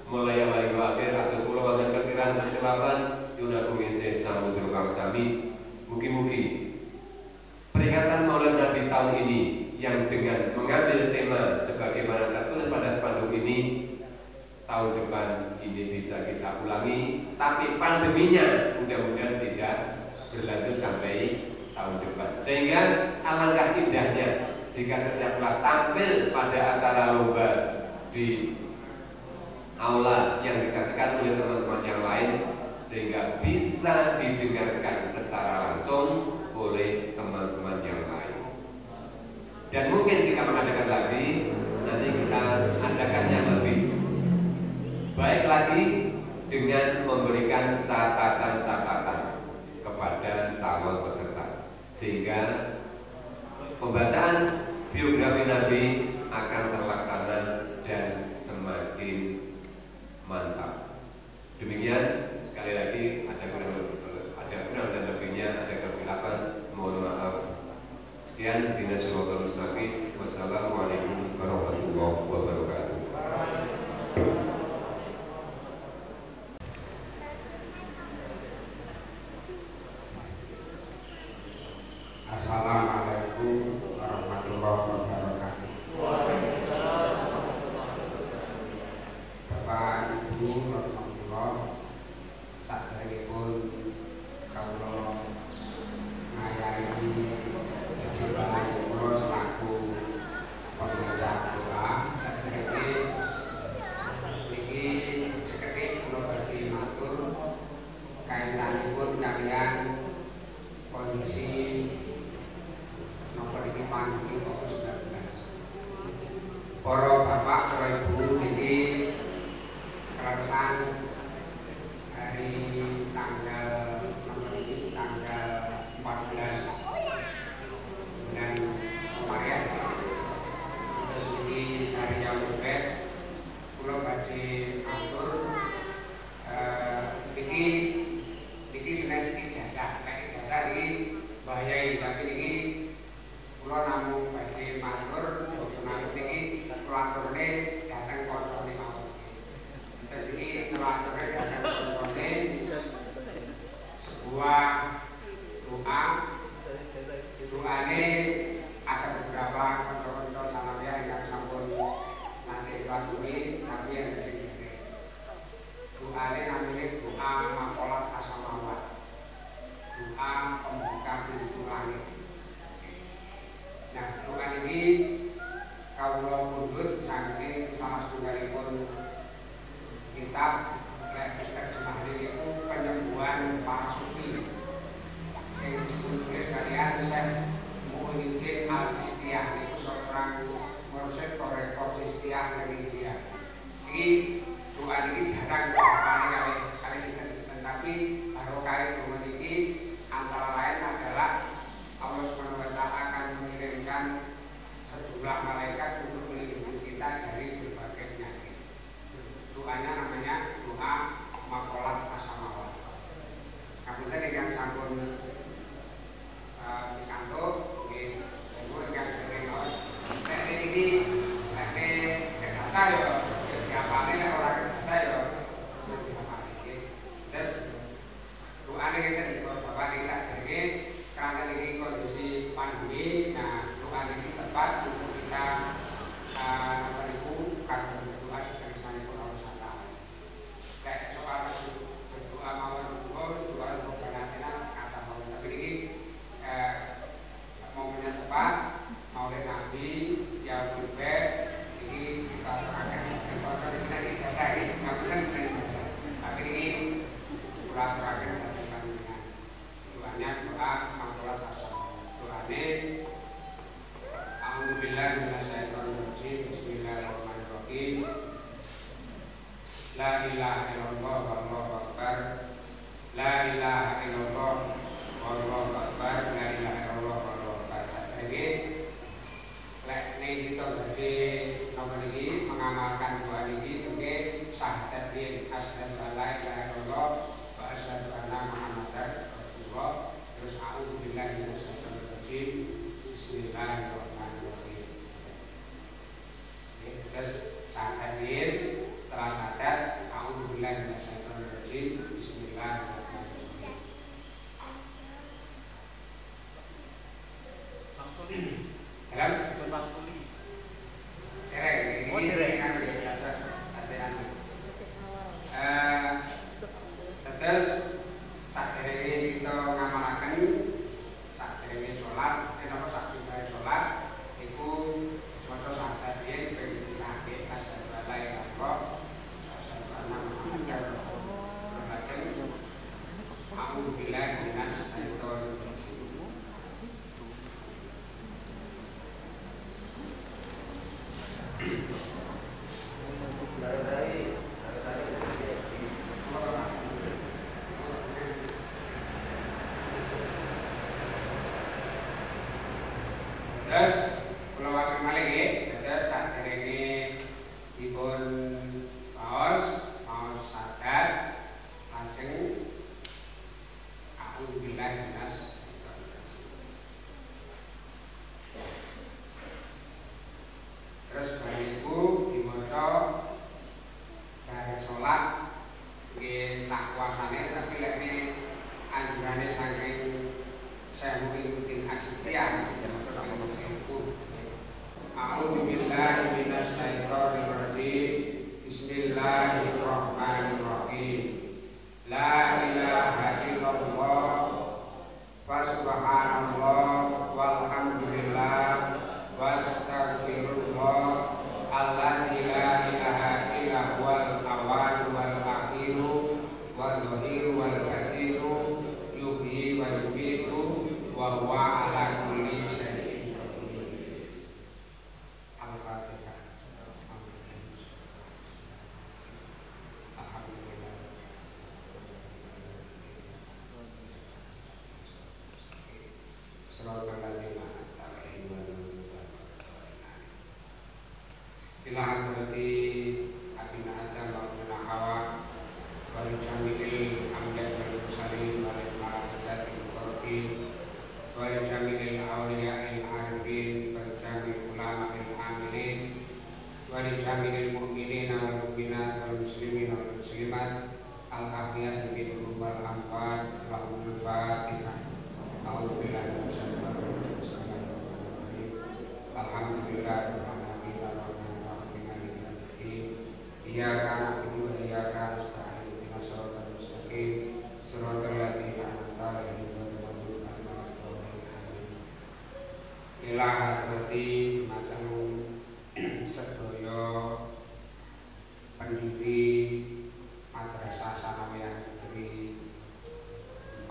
mulai awal akhir atur kula wonten kekiran keselapan yunaku ngisi samudra kang sami. Mugi-mugi peringatan Maulid Nabi tahun ini yang dengan mengambil tema sebagaimana tertulis pada spanduk ini, tahun depan ini bisa kita ulangi, tapi pandeminya mudah-mudahan tidak berlanjut sampai tahun depan. Sehingga alangkah indahnya jika setiap kelas tampil pada acara lomba di aula yang disaksikan oleh teman-teman yang lain, sehingga bisa didengarkan secara langsung oleh teman-teman yang lain. Dan mungkin jika mengadakan lagi, nanti kita adakan yang lebih baik lagi dengan memberikan catatan-catatan kepada calon peserta, sehingga pembacaan biografi Nabi akan terlaksana dan semakin mantap. Demikian, sekali lagi ada kurang dan lebihnya, ada kesilapan, mohon maaf. Sekian, Bina Suratul Mustaqim. Wassalamualaikum warahmatullahi wabarakatuh. Assalamualaikum warahmatullahi wabarakatuh. Bapak Ibu rahmatullah, saderengipun kawula ngayahi jejibaan kula selaku pembaca doa. Saderenge niki sekedhik kula badhe matur dua doa. Doane ada beberapa konco-konco sanawiyah yang sampun nanti laturi tapi yang sedikit. Doane namanya doa makolat asamawat. Doa pembuka pintu langit. Nah, doa ini kawula pundhut saking salah setunggalipun kitab terjemah niku penyembuhan para sufi. Sing ditulis kalian Syekh Muhyiddin Al-Chistiyah niku seorang mursyid rekor Chistiyah dari India. Iki doa ini jarang kali sinten-sinten tapi barokah doa ini antara lain adalah Allah Subhanahu wa taala akan mengirimkan sejumlah malaikat untuk melindungi kita dari berbagai penyakit. Doanya namanya doa makolat asamawat. Kapunten ingkang sampun dikantuk nggih semoga ingkang sering maos. Nek niki nek kejata ya diapane nek ora kejata ya diapane iki. Terus doane ngeten Bapak niki sadurunge karena ini kondisi pandemi, nah doa ini tepat untuk kita apa itu karena berdoa dari sana pun harus ada. Kayak soal berdoa mawon doa berbenah kata mawon tapi ini momennya tepat maulid Nabi yang juga ini kita terangkan di sini ini jasa ini ngapain sini jasa tapi ini pulang terakhir doanya doa makolat asam doane a'udzubillahi minasyaitonir rajim bismillahirrahmanirrahim la ilaha illallah wallahu akbar la ilaha illallah wallahu akbar la ilaha illallah wallahu akbar sadaya lek kita dadi nomor iki mengamalkan doa iki mungkin syahadat bin asyhadu an la ilaha illallah wa asyhadu anna muhammadar terus a'udzubillahi minasyaitonir rajim bismillahirrahmanirrahim. Terus syahadat setelah syahadat a'udzubillahi minasyaitonir rajim bismillahirrahmanirrahim. Dalam terus sakjane kita ngamalaken sakjane salat napa sakjane salat iku maca syahadat yen ben disake asyhadu an la ilaha illallah asyhadu anna muhammadar rasulullah lajeng a'udzubillahi minasyaitonir rajim. Terus kula wasang malih nggih, terus saderenge dipun maos sadat lajeng a'udzubillahi minasyaitonir rajim. Terus bariku diwaca bareng salat nggih sak kuasane tapi lek anjurane saking Syekh Muhyiddin Asyidiyah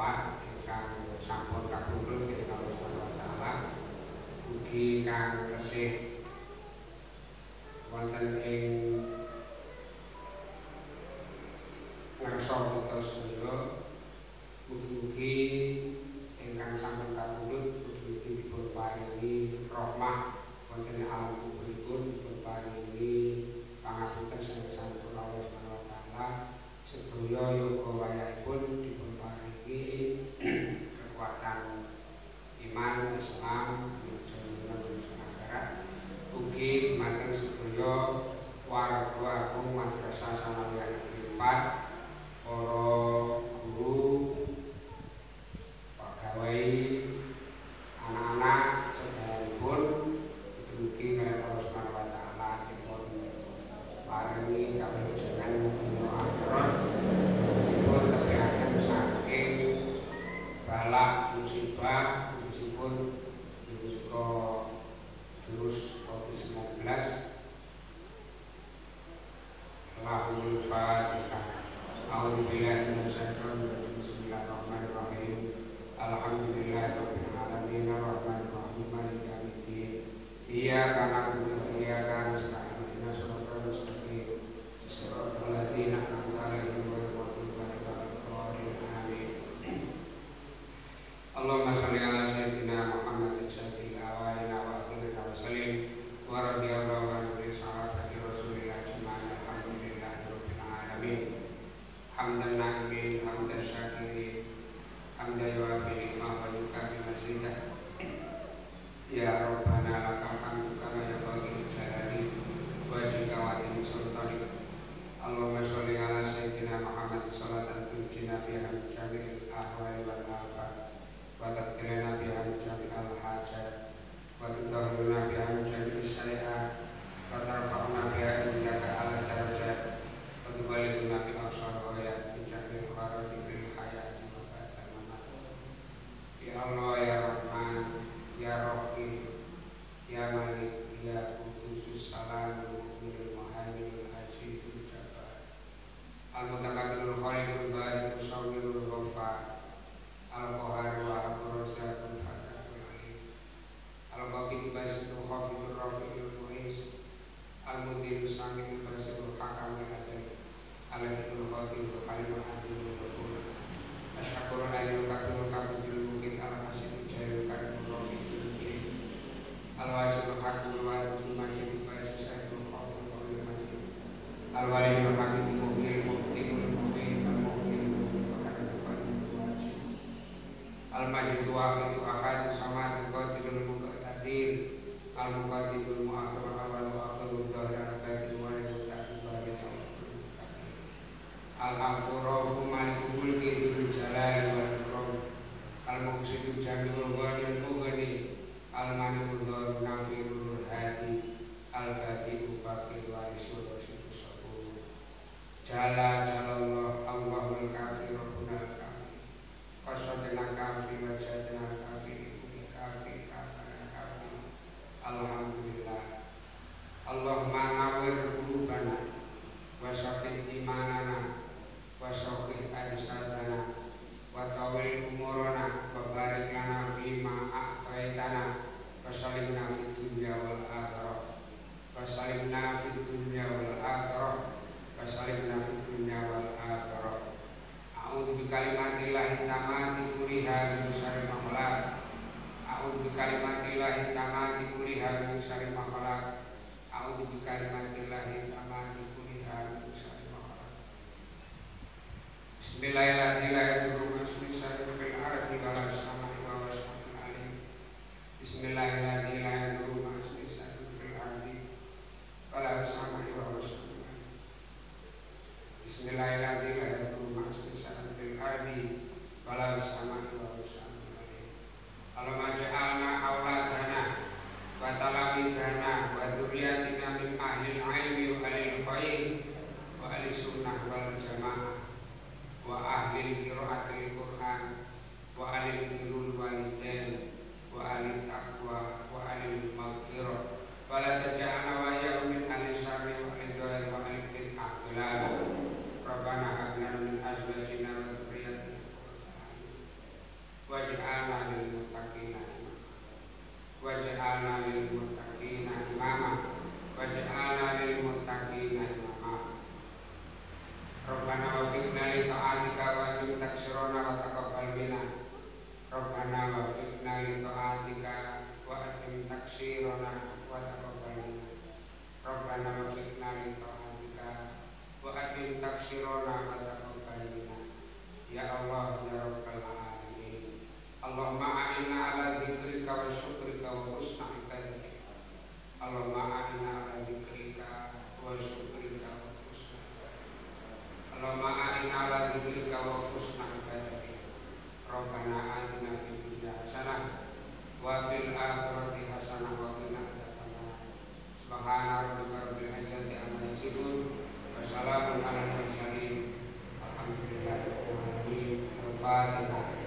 4 ingkang sampun kapundhut dening Allah Subhanahu wa taala. Ugi kang resik wonten ing ngarsa kita sedaya, mugi-mugi ingkang sampun kapundhut mugi-mugi dipun paringi rahmah wonten ing alam kuburipun, dipun paringi pangapunten saking Allah Subhanahu wa taala. Sedaya yoga wayahipun dipun paringi kekuatan iman Islam negara. Ugi dumateng sedaya warga agung Madrasah Sanawiyah Negeri 4, para guru, pegawai, anak-anak sedayanipun, mugi kaliyan Allah Subhanahu wa taala dipun paringi kawilujengan dunya akhirat, dipun tebihaken saking bala musibah khususipun menika virus COVID-19. Allahumma Fatihah. A'udzubillahi minasyaitonir rajim. Bismillahirrahmanirrahim. Alhamdulillahirabbil alamin arrahmanir rahim maliki yaumiddin. Iyyaka na'budu wa iyyaka nasta'in. Ihdinas siratal mustaqim. Shiratal ladzina an'amta 'alaihim ghairil maghdubi 'alaihim waladdallin. Amin. Allahumma shalli 'ala sayyidina Muhammadin sayyidil awwalina wa akhirina wa sallim wa radhiyallahu anhu bi sahabati Rasulillah jami'an. Alhamdulillahirabbil alamin. Hamdan na'imin, hamdan syakirin, hamdan yuwafi ni'mah wa yukafi mazidah. Ya Rabbana lakal hamdu kama yanbaghi li jalali wajhika wa 'azimi sultanik. Allahumma sholli 'ala sayyidina Muhammad sholatan tunjina biha min jami'il ahwali wal afat wa tadkhiluna biha min jami'il hajat wa tudahhiruna biha min jami'is sayi'at wa tarfa'una biha indaka 'ala darajat wa tuballighuna bi aqsal ghayat min jami'il khairati fil hayati wa ba'dal mamat. Ya Allah ya Rahman ya Rahim ya Malik ya Qudusus Salamul Mu'minul Muhaiminul Azizul Jabbar Al-Mutakabbirul Khaliqul Barikul Musawwirul Ghaffar Al-Qahhar wa Al-Razzaqul Fatahul Alim Al-Qabidu Basitul Khafidur Rafi'ul Mu'iz Al-Mudirul Sami'ul Basirul Hakamul Adil Al-Hidul Khatirul Halimul Adilul Ghafur Asyhakurul Ayyul Qadirul Qabidul Mungkin Al-Hasidul Jahil Karimul Rafi'ul Mujib Al-Wasidul Hakul Wadul Majid Basis Sayyidul Khawful Qawil Majid Al-Waliyul Hamid Mu'mil Mu'timul Mu'min Al-Mu'min Mu'min Al-Majid Waqidu Ahad Samad Qadirul Muqtadir Al-Muqaddimul Mu'akhir Al-Awwal wa Akhirul Dhahir Al-Batin wa Al-Mutaqib Al-Ghafur Malikul Mulki Dzul Jalali wal Ikram Al-Muqsitul Jami'ul Ghaniyul Mughni Al-Malikul Dhul Nafirul Hadi Al-Badi'u Baqil Warisul Rasulul Sabur Jala Jalallah Allahul Kafir Rabbunal Kafir Qasadina Kafir Wajadina Kafir Ibuni Kafir Kafir Kafir Alhamdulillah. Allahumma nawwir qulubana wa saqih imanana wa saqih ajsadana wa tawil umurana wa barik lana fima a'taitana wa salimna fid dunya wal akhirah wa salimna fid dunya wal akhirah wa salimna fid dunya wal akhirah. A'udzu bi kalimatillahi tammati kuriha min syarri ma khalaq. A'udzu bi kalimatillahi tammati kuriha min syarri ma khalaq. A'udzu bi kalimatillahi tammati kuriha min syarri ma khalaq. Bismillahirrahmanirrahim. Bismillahirrahmanirrahim. Wa ahli qiraatil Qur'an Al-Fatihah.